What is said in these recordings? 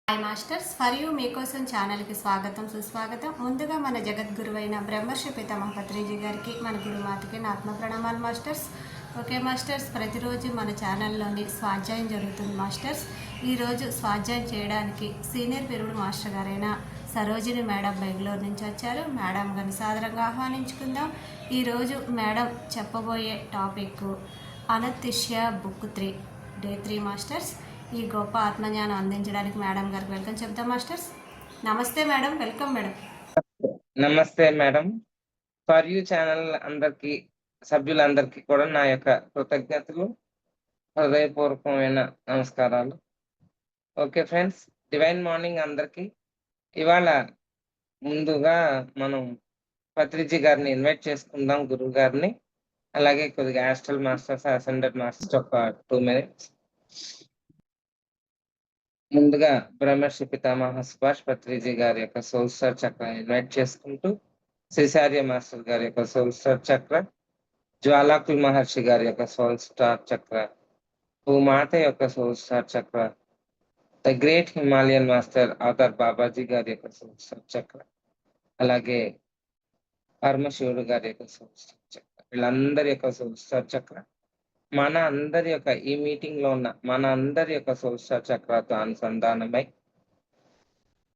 Hi masters, for you మీకోసం ఛానల్కి స్వాగతం సుస్వాగతం. ముందుగా మన జగద్గురువైన బ్రహ్మర్షి పితామహ పత్రిజీ గారికి, మన గురుమాతకి నా ఆత్మ ప్రణామాలు మాస్టర్స్. ఓకే మాస్టర్స్, ప్రతిరోజు మన ఛానల్లోని స్వాధ్యాయం జరుగుతుంది మాస్టర్స్. ఈరోజు స్వాధ్యాయం చేయడానికి సీనియర్ పిరుడు మాస్టర్ గారైన సరోజిని మేడం బెంగళూరు నుంచి వచ్చారు. మేడం గారిని సాదరంగా ఆహ్వానించుకుందాం. ఈరోజు మేడం చెప్పబోయే టాపిక్ అనతిష్య బుక్ 3 డే 3 మాస్టర్స్. ఈ గొప్ప ఆత్మజ్ఞానం అందించడానికి మేడం గారికి వెల్కమ్ చెప్తాం మాస్టర్స్. నమస్తే మేడం, వెల్కమ్ మేడం. నమస్తే మేడం. ఫర్ యూ ఛానల్ అందరికి సభ్యులందరికీ కూడా నా యొక్క కృతజ్ఞతలు, హృదయపూర్వకమైన నమస్కారాలు. ఓకే ఫ్రెండ్స్, డివైన్ మార్నింగ్ అందరికి. ఇవాళ ముందుగా మనం పత్రిజీ గారిని ఇన్వైట్ చేసుకుందాం, గురువు గారిని. అలాగే కొద్దిగా ఆస్ట్రల్ మాస్టర్స్, అసెండెడ్ మాస్టర్స్ ఒక 2 minutes. ముందుగా బ్రహ్మర్షి పితామహ సుభాష్ పత్రిజీ గారి యొక్క సోల్ స్టార్ చక్ర ఇన్వైట్ చేసుకుంటూ, శ్రీచార్య మాస్టర్ గారి యొక్క సోల్ స్టార్ చక్ర, జ్వాలాకుల్ మహర్షి గారి యొక్క సోల్ స్టార్ చక్ర, భూమాత యొక్క సోల్ స్టార్ చక్ర, the great Himalayan master Aadhaar Babaji గారి యొక్క సోల్ స్టార్ చక్ర, అలాగే పరమశివుడు గారి యొక్క సోల్ స్టార్ చక్ర, వీళ్ళందరి యొక్క సోల్ స్టార్ చక్ర మన అందరి యొక్క ఈ మీటింగ్ లో ఉన్న మన అందరి యొక్క సోల్ స్టార్ చక్రాతో అనుసంధానమై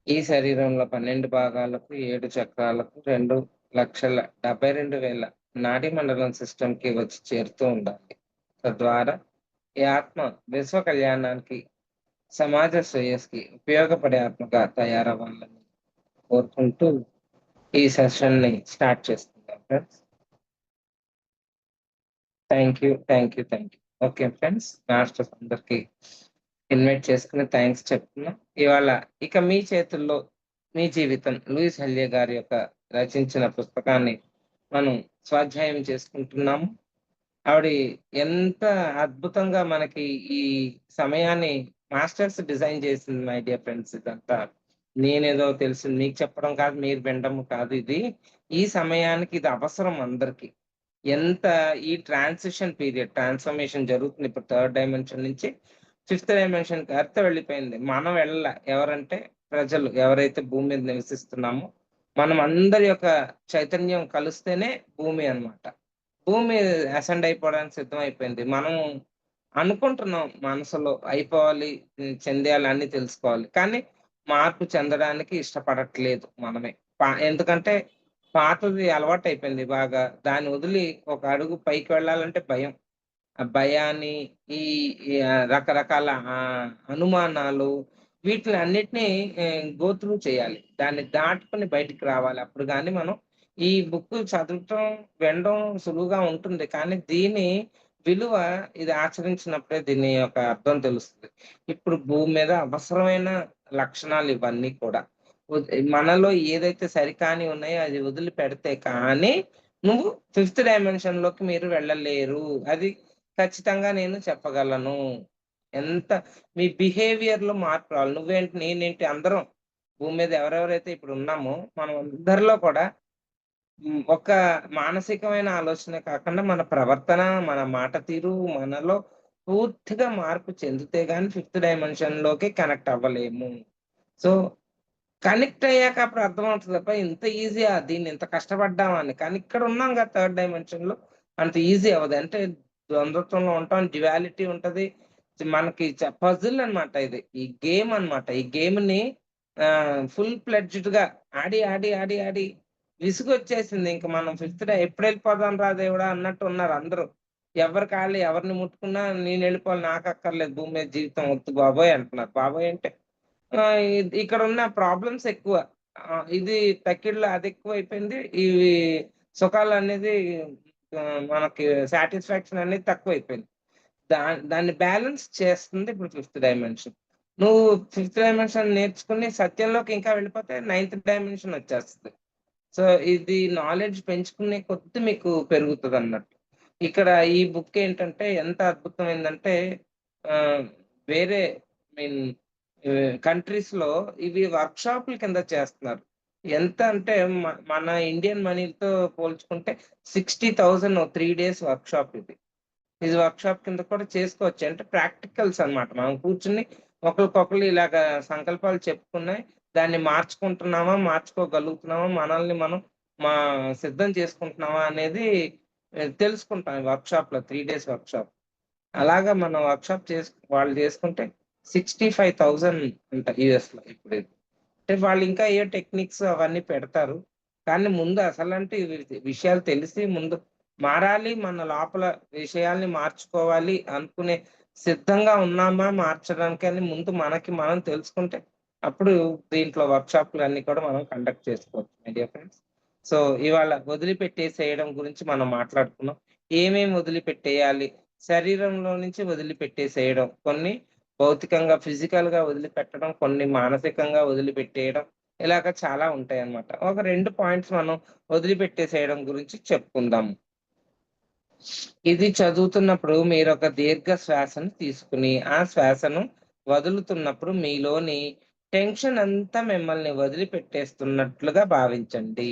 ఈ శరీరంలో 12 భాగాలకు 7 చక్రాలకు 2,72,000 నాడీ మండలం సిస్టమ్ కి వచ్చి చేరుతూ ఉండాలి. తద్వారా ఈ ఆత్మ విశ్వ కళ్యాణానికి, సమాజ శ్రేయస్కి ఉపయోగపడే ఆత్మగా తయారవ్వాలని కోరుకుంటూ ఈ సెషన్ ని స్టార్ట్ చేస్తున్నాం friends. Thank you. Okay friends, masters అందరికి ఇన్వైట్ చేసుకుని థ్యాంక్స్ చెప్తున్నాం. ఇవాళ ఇక మీ చేతుల్లో మీ జీవితం, లూయిస్ హెల్యే గారి యొక్క రచించిన పుస్తకాన్ని మనం స్వాధ్యాయం చేసుకుంటున్నాము. ఆవిడ ఎంత అద్భుతంగా మనకి ఈ సమయాన్ని మాస్టర్స్ డిజైన్ చేసింది మై డియర్ ఫ్రెండ్స్. ఇదంతా నేనేదో తెలుసు మీకు చెప్పడం కాదు, మీరు వినడం కాదు. ఇది ఈ సమయానికి ఇది అవసరం అందరికి. ఎంత ఈ ట్రాన్సిషన్ పీరియడ్, ట్రాన్స్ఫర్మేషన్ జరుగుతుంది. ఇప్పుడు 3rd డైమెన్షన్ నుంచి 5th డైమెన్షన్ కి ఎర్త్ వెళ్ళిపోయింది. మనం వెళ్ళాల. ఎవరంటే ప్రజలు, ఎవరైతే భూమి మీద నివసిస్తున్నామో మనం అందరి యొక్క చైతన్యం కలిస్తేనే భూమి అన్నమాట. భూమి అసెండ్ అయిపోవడానికి సిద్ధం అయిపోయింది. మనం అనుకుంటున్నాం మనసులో అయిపోవాలి, చెందేయాలి, అన్ని తెలుసుకోవాలి. కానీ మార్పు చెందడానికి ఇష్టపడట్లేదు మనమే. ఎందుకంటే పాతది అలవాటు అయిపోయింది బాగా. దాన్ని వదిలి ఒక అడుగు పైకి వెళ్ళాలంటే భయం. ఆ భయాన్ని, ఈ రకరకాల అనుమానాలు, వీటిని అన్నిటినీ గో త్రూ చేయాలి. దాన్ని దాటుకొని బయటికి రావాలి. అప్పుడు గాని మనం ఈ బుక్ చదవటం, వినడం సులువుగా ఉంటుంది. కానీ దీని విలువ, ఇది ఆచరించినప్పుడే దీని యొక్క అర్థం తెలుస్తుంది. ఇప్పుడు భూమి మీద అవసరమైన లక్షణాలు ఇవన్నీ కూడా. మనలో ఏదైతే సరికాని ఉన్నాయో అది వదిలిపెడితే కానీ నువ్వు 5th డైమెన్షన్ లోకి మీరు వెళ్ళలేరు. అది ఖచ్చితంగా నేను చెప్పగలను. ఎంత మీ బిహేవియర్ లో మార్పు రావాలి. నువ్వేంటి, నేనేంటి, అందరం భూమి మీద ఎవరెవరైతే ఇప్పుడు ఉన్నామో మనం అందరిలో కూడా ఒక మానసికమైన ఆలోచన కాకుండా మన ప్రవర్తన, మన మాట తీరు, మనలో పూర్తిగా మార్పు చెందితే గాని 5th డైమెన్షన్ లోకి కనెక్ట్ అవ్వలేము. సో కనెక్ట్ అయ్యాక అప్పుడు అర్థమవుతది అబ్బా! ఇంత ఈజీయా, దీన్ని ఇంత కష్టపడ్డామా అని. కానీ ఇక్కడ ఉన్నాం కదా 3rd డైమెన్షన్‌లో, అంత ఈజీ అవ్వదు. అంటే ద్వంద్వత్వంలో ఉంటాం, డ్యుయాలిటీ ఉంటది. మనకి పజిల్ అన్నమాట ఇది. ఈ గేమ్ అన్నమాట. ఈ గేమ్‌ని ఫుల్ ఫ్లెడ్జ్డ్‌గా ఆడి విసుగొచ్చేసింది. ఇంక మనం 5th ఎప్పుడు వెళ్ళిపోదాం రా దేవుడా అన్నట్టు ఉన్నారు అందరూ. ఎవరి కాళ్ళు ఎవరిని ముట్టుకున్నా నేనెళ్ళిపోవాలి, నాకక్కర్లేదు, భూమి మీద జీవితం వద్దు బాబోయ్ అంటున్నారు. బాబోయ్ అంటే ఇక్కడున్న ప్రాబ్లమ్స్ ఎక్కువ. ఇది తక్కిడిలో అదెక్కువైపోయింది. ఇవి సుఖాలనేది మనకి సాటిస్ఫాక్షన్ అనేది తక్కువైపోయింది. దాన్ని బ్యాలెన్స్ చేస్తుంది ఇప్పుడు 5th డైమెన్షన్. నువ్వు 5th డైమెన్షన్ నేర్చుకుని సత్యంలోకి ఇంకా వెళ్ళిపోతే 9th డైమెన్షన్ వచ్చేస్తది. సో, ఇది నాలెడ్జ్ పెంచుకునే కొద్దీ మీకు పెరుగుతదన్నట్టు. ఇక్కడ ఈ బుక్ ఏంటంటే ఎంత అద్భుతమైందంటే వేరే మీన్ కంట్రీస్‌లో ఇవి వర్క్‌షాపుల కింద చేస్తున్నారు. ఎంత అంటే మన ఇండియన్ మనీతో పోల్చుకుంటే 60,000 3 డేస్ వర్క్‌షాప్ ఇది. ఇది వర్క్‌షాప్ కింద కూడా చేసుకోవచ్చు. అంటే ప్రాక్టికల్స్ అన్నమాట. మనం కూర్చొని ఒకరికొకరు ఇలాగ సంకల్పాలు చెప్పుకున్నాయి. దాన్ని మార్చుకుంటున్నామా, మార్చుకోగలుగుతున్నామా, మనల్ని మనం మా సిద్ధం చేసుకుంటున్నామా అనేది తెలుసుకుంటాం ఈ వర్క్‌షాప్‌లో 3 డేస్ వర్క్‌షాప్. అలాగా మనం వర్క్‌షాప్ వాళ్ళు చేసుకుంటే 65,000 అంట యూఎస్‌లో ఇప్పుడిది. అంటే వాళ్ళు ఇంకా ఏ టెక్నిక్స్ అవన్నీ పెడతారు. కానీ ముందు అసలంటి విషయాలు తెలిసి ముందు మారాలి. మన లోపల విషయాల్ని మార్చుకోవాలి అనుకునే సిద్ధంగా ఉన్నామా మార్చడానికి అని ముందు మనకి మనం తెలుసుకుంటే, అప్పుడు దీంట్లో వర్క్‌షాప్‌లన్నీ కూడా మనం కండక్ట్ చేసుకోవచ్చు మై డియర్ ఫ్రెండ్స్. సో, ఇవాళ వదిలిపెట్టేసేయడం గురించి మనం మాట్లాడుకున్నాం. ఏమేమి వదిలిపెట్టేయాలి? శరీరంలో నుంచి వదిలిపెట్టేసేయడం. కొన్ని భౌతికంగా, ఫిజికల్‌గా వదిలిపెట్టడం, కొన్ని మానసికంగా వదిలిపెట్టేయడం. ఇలాగ చాలా ఉంటాయన్నమాట. ఒక 2 పాయింట్స్ మనం వదిలిపెట్టేసేయడం గురించి చెప్పుకుందాము. ఇది చదువుతున్నప్పుడు మీరొక దీర్ఘ శ్వాసను తీసుకుని, ఆ శ్వాసను వదులుతున్నప్పుడు మీలోని టెన్షన్ అంతా మిమ్మల్ని వదిలిపెట్టేస్తున్నట్లుగా భావించండి.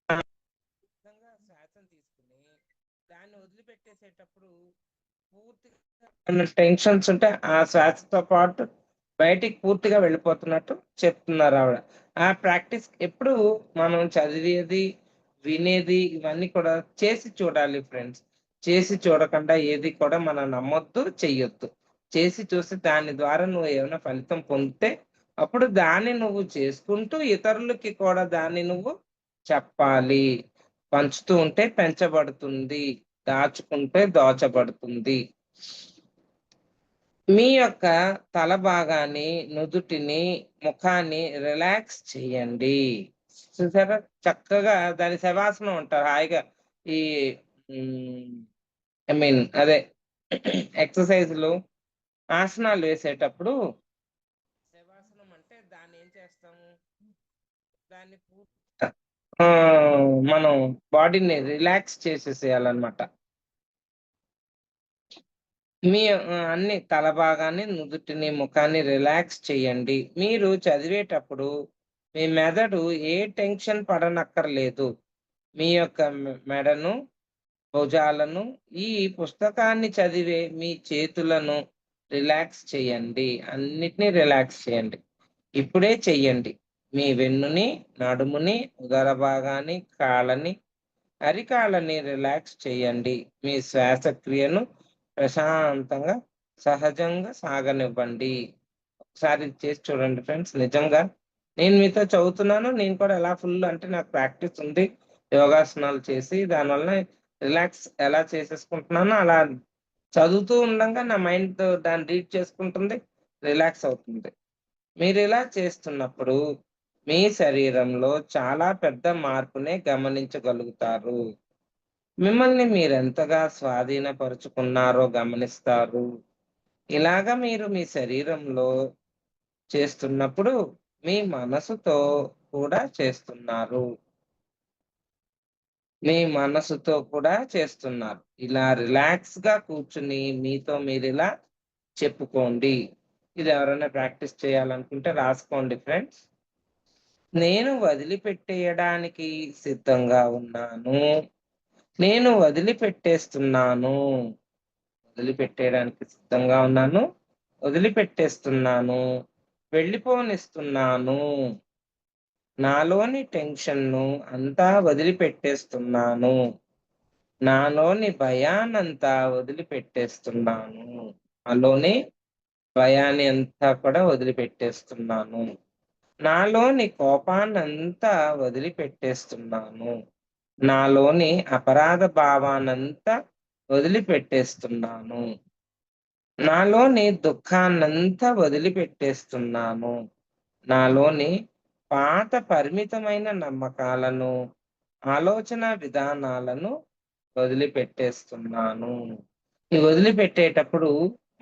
నిజంగా శ్వాసను తీసుకుని, దాన్ని వదిలిపెట్టేసేటప్పుడు పూర్తిగా మన టెన్షన్స్ ఉంటే ఆ శ్వాసతో పాటు బయటికి పూర్తిగా వెళ్ళిపోతున్నట్టు చెప్తున్నారావిడ. ఆ ప్రాక్టీస్ ఎప్పుడు మనం చదివేది, వినేది ఇవన్నీ కూడా చేసి చూడాలి ఫ్రెండ్స్. చేసి చూడకుండా ఏది కూడా మనం నమ్మొద్దు, చెయ్యొద్దు. చేసి చూసి దాని ద్వారా నువ్వు ఏమైనా ఫలితం పొందితే, అప్పుడు దాన్ని నువ్వు చేసుకుంటూ ఇతరులకి కూడా దాన్ని నువ్వు చెప్పాలి. పంచుతూ ఉంటే పెంచబడుతుంది. దాచుకుంటే దోచబడుతుంది. మీ యొక్క తల భాగాన్ని, నుదుటిని, ముఖాన్ని రిలాక్స్ చేయండి. చూసారా? చక్కగా దాన్ని శవాసనం అంటారు. హాయిగా ఈ హ్మ్. ఐ మీన్ అదే ఎక్సర్‌సైజులు, ఆసనాలు వేసేటప్పుడు శవాసనం అంటే దాన్నేం చేస్తాము? దాన్ని మనం బాడీని రిలాక్స్ చేసేసేయాలన్నమాట. మీ అన్ని తల భాగాన్ని, నుదుటిని, ముఖాన్ని రిలాక్స్ చేయండి. మీరు చదివేటప్పుడు మీ మెదడు ఏ టెన్షన్ పడనక్కర్లేదు. మీ యొక్క మెడను, భుజాలను, ఈ పుస్తకాన్ని చదివే మీ చేతులను రిలాక్స్ చేయండి. అన్నిటిని రిలాక్స్ చేయండి. ఇప్పుడే చెయ్యండి. మీ వెన్నుని, నడుముని, ఉదర భాగాన్ని, కాళ్ళని, అరికాళ్ళని రిలాక్స్ చేయండి. మీ శ్వాసక్రియను ప్రశాంతంగా, సహజంగా సాగనివ్వండి. ఒకసారి ఇది చేసి చూడండి ఫ్రెండ్స్. నిజంగా నేను మీతో చదువుతున్నాను. నేను కూడా ఎలా ఫుల్ అంటే నాకు ప్రాక్టీస్ ఉంది. యోగాసనాలు చేసి దానివల్ల రిలాక్స్ ఎలా చేసేసుకుంటున్నానో అలా చదువుతూ ఉండంగా నా మైండ్ దాన్ని రీడ్ చేసుకుంటుంది. రిలాక్స్ అవుతుంది. మీరిలా చేస్తున్నప్పుడు మీ శరీరంలో చాలా పెద్ద మార్పునే గమనించగలుగుతారు. మిమ్మల్ని మీరెంతగా స్వాధీనపరుచుకున్నారో గమనిస్తారు. ఇలాగ మీరు మీ శరీరంలో చేస్తున్నప్పుడు మీ మనసుతో కూడా చేస్తున్నారు. మీ మనసుతో కూడా చేస్తున్నారు. ఇలా రిలాక్స్‌గా కూర్చొని మీతో మీరిలా చెప్పుకోండి. ఇది ఎవరైనా ప్రాక్టీస్ చేయాలనుకుంటే రాసుకోండి ఫ్రెండ్స్. నేను వదిలిపెట్టేయడానికి సిద్ధంగా ఉన్నాను. నేను వదిలిపెట్టేస్తున్నాను. వదిలిపెట్టేయడానికి సిద్ధంగా ఉన్నాను. వదిలిపెట్టేస్తున్నాను. వెళ్ళిపోనిస్తున్నాను. నాలోని టెన్షన్‌ను అంతా వదిలిపెట్టేస్తున్నాను. నాలోని భయాన్నంతా వదిలిపెట్టేస్తున్నాను. నాలోని భయాన్ని అంతా కూడా వదిలిపెట్టేస్తున్నాను. నాలోని కోపాన్నంతా వదిలిపెట్టేస్తున్నాను. నాలోని అపరాధ భావాన్నంతా వదిలిపెట్టేస్తున్నాను. నాలోని దుఃఖాన్నంతా వదిలిపెట్టేస్తున్నాను. నాలోని పాత పరిమితమైన నమ్మకాలను, ఆలోచన విధానాలను వదిలిపెట్టేస్తున్నాను. ఈ వదిలిపెట్టేటప్పుడు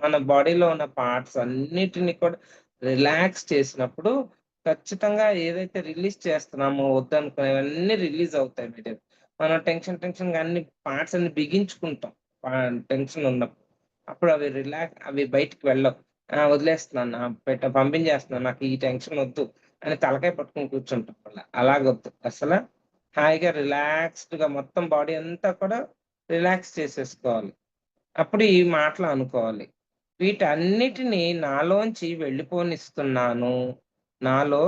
మన బాడీలో ఉన్న పార్ట్స్ అన్నిటిని కూడా రిలాక్స్ చేసినప్పుడు ఖచ్చితంగా ఏదైతే రిలీజ్ చేస్తున్నామో వద్దనుకునేవన్నీ రిలీజ్ అవుతాయి మీరు. మనం టెన్షన్‌గా అన్ని పార్ట్స్ అన్ని బిగించుకుంటాం. టెన్షన్ ఉన్నప్పుడు. అప్పుడు అవి బయటికి వెళ్ళవు. వదిలేస్తున్నాను. పంపించేస్తున్నాను. నాకు ఈ టెన్షన్ వద్దు అని తలకాయ పట్టుకొని కూర్చుంటాం అలాగొద్దు. హాయిగా రిలాక్స్‌డ్‌గా మొత్తం బాడీ అంతా కూడా రిలాక్స్ చేసేసుకోవాలి. అప్పుడు ఈ మాటలు అనుకోవాలి. వీటన్నిటిని నాలోంచి వెళ్ళిపోనిస్తున్నాను. నాలో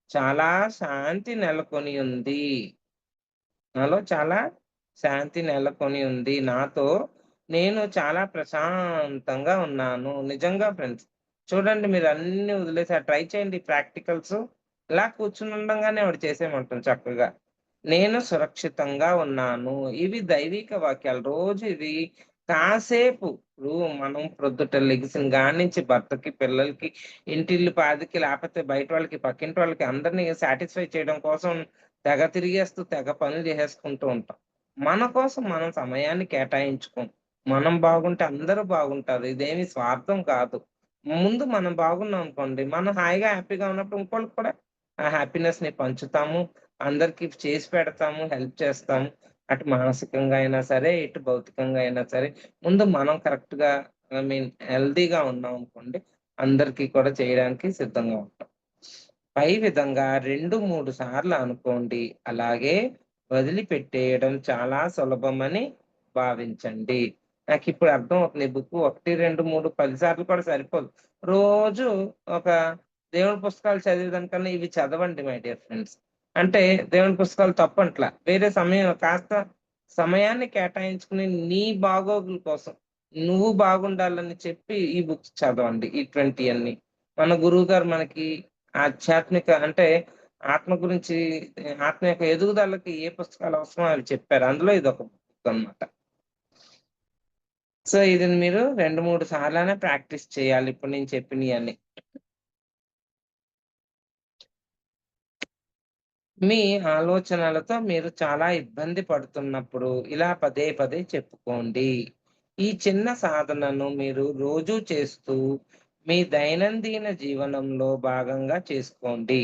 చాలా శాంతి నెలకొని ఉంది. నాలో చాలా శాంతి నెలకొని ఉంది. నాతో నేను చాలా ప్రశాంతంగా ఉన్నాను. నిజంగా ఫ్రెండ్స్. చూడండి మీరన్నీ వదిలేసారు. ట్రై చేయండి ప్రాక్టికల్స్. ఇలా కూర్చునుండంగానే ఒకటి చేసేయమంటాను చక్కగా. నేను సురక్షితంగా ఉన్నాను. ఇవి దైవిక వాక్యాలు. రోజు ఇది కాసేపు ఇప్పుడు మనం ప్రొద్దుట లెగిసిన గానించి భర్తకి, పిల్లలకి, ఇంటిల్లిపాదికి లేపోతే బయట వాళ్ళకి, పక్కింటి వాళ్ళకి అందరిని సాటిస్ఫై చేయడం కోసం తెగ తిరిగేస్తూ, తెగ పనులు చేసేసుకుంటూ ఉంటాం. మన కోసం మనం సమయాన్ని కేటాయించుకోం. మనం బాగుంటే అందరూ బాగుంటారు. ఇదేమి స్వార్థం కాదు. ముందు మనం బాగున్నాం అనుకోండి, మనం హాయిగా, హ్యాపీగా ఉన్నప్పుడు ఇంకోళ్ళకి కూడా ఆ హ్యాపీనెస్‌ని పంచుతాము. అందరికి చేసి పెడతాము, హెల్ప్ చేస్తాము. అటు మానసికంగా అయినా సరే, ఇటు భౌతికంగా అయినా సరే, ముందు మనం కరెక్ట్‌గా హెల్తీగా ఉన్నామనుకోండి, అందరికీ కూడా చేయడానికి సిద్ధంగా ఉంటాం. పై విధంగా 2, 3 సార్లు అనుకోండి. అలాగే వదిలిపెట్టేయడం చాలా సులభమని భావించండి. నాకిప్పుడు అర్థమవుతుంది. ఈ బుక్ 1, 2, 3, 10 సార్లు కూడా సరిపోదు. రోజు ఒక దేవుడి పుస్తకాలు చదివేదానికన్నా ఇవి చదవండి మై డియర్ ఫ్రెండ్స్. అంటే దేవుని పుస్తకాలు తప్పంట్లా. వేరే సమయం కాస్త సమయాన్ని కేటాయించుకుని నీ బాగోగుల కోసం, నువ్వు బాగుండాలని చెప్పి ఈ బుక్స్ చదవండి. ఇటువంటియన్నీ. మన గురువుగారు మనకి ఆధ్యాత్మిక అంటే ఆత్మ గురించి ఆత్మ యొక్క ఎదుగుదలకి ఏ పుస్తకాలు అవసరమో అవి చెప్పారు. అందులో ఇదొక బుక్ అన్నమాట. సో, ఇది మీరు 2, 3 సార్లైనా ప్రాక్టీస్ చేయాలి. ఇప్పుడు నేను చెప్పినయన్నీ. మీ ఆలోచనలతో మీరు చాలా ఇబ్బంది పడుతున్నప్పుడు ఇలా పదే పదే చెప్పుకోండి. ఈ చిన్న సాధనను మీరు రోజూ చేస్తూ మీ దైనందిన జీవనంలో భాగంగా చేసుకోండి.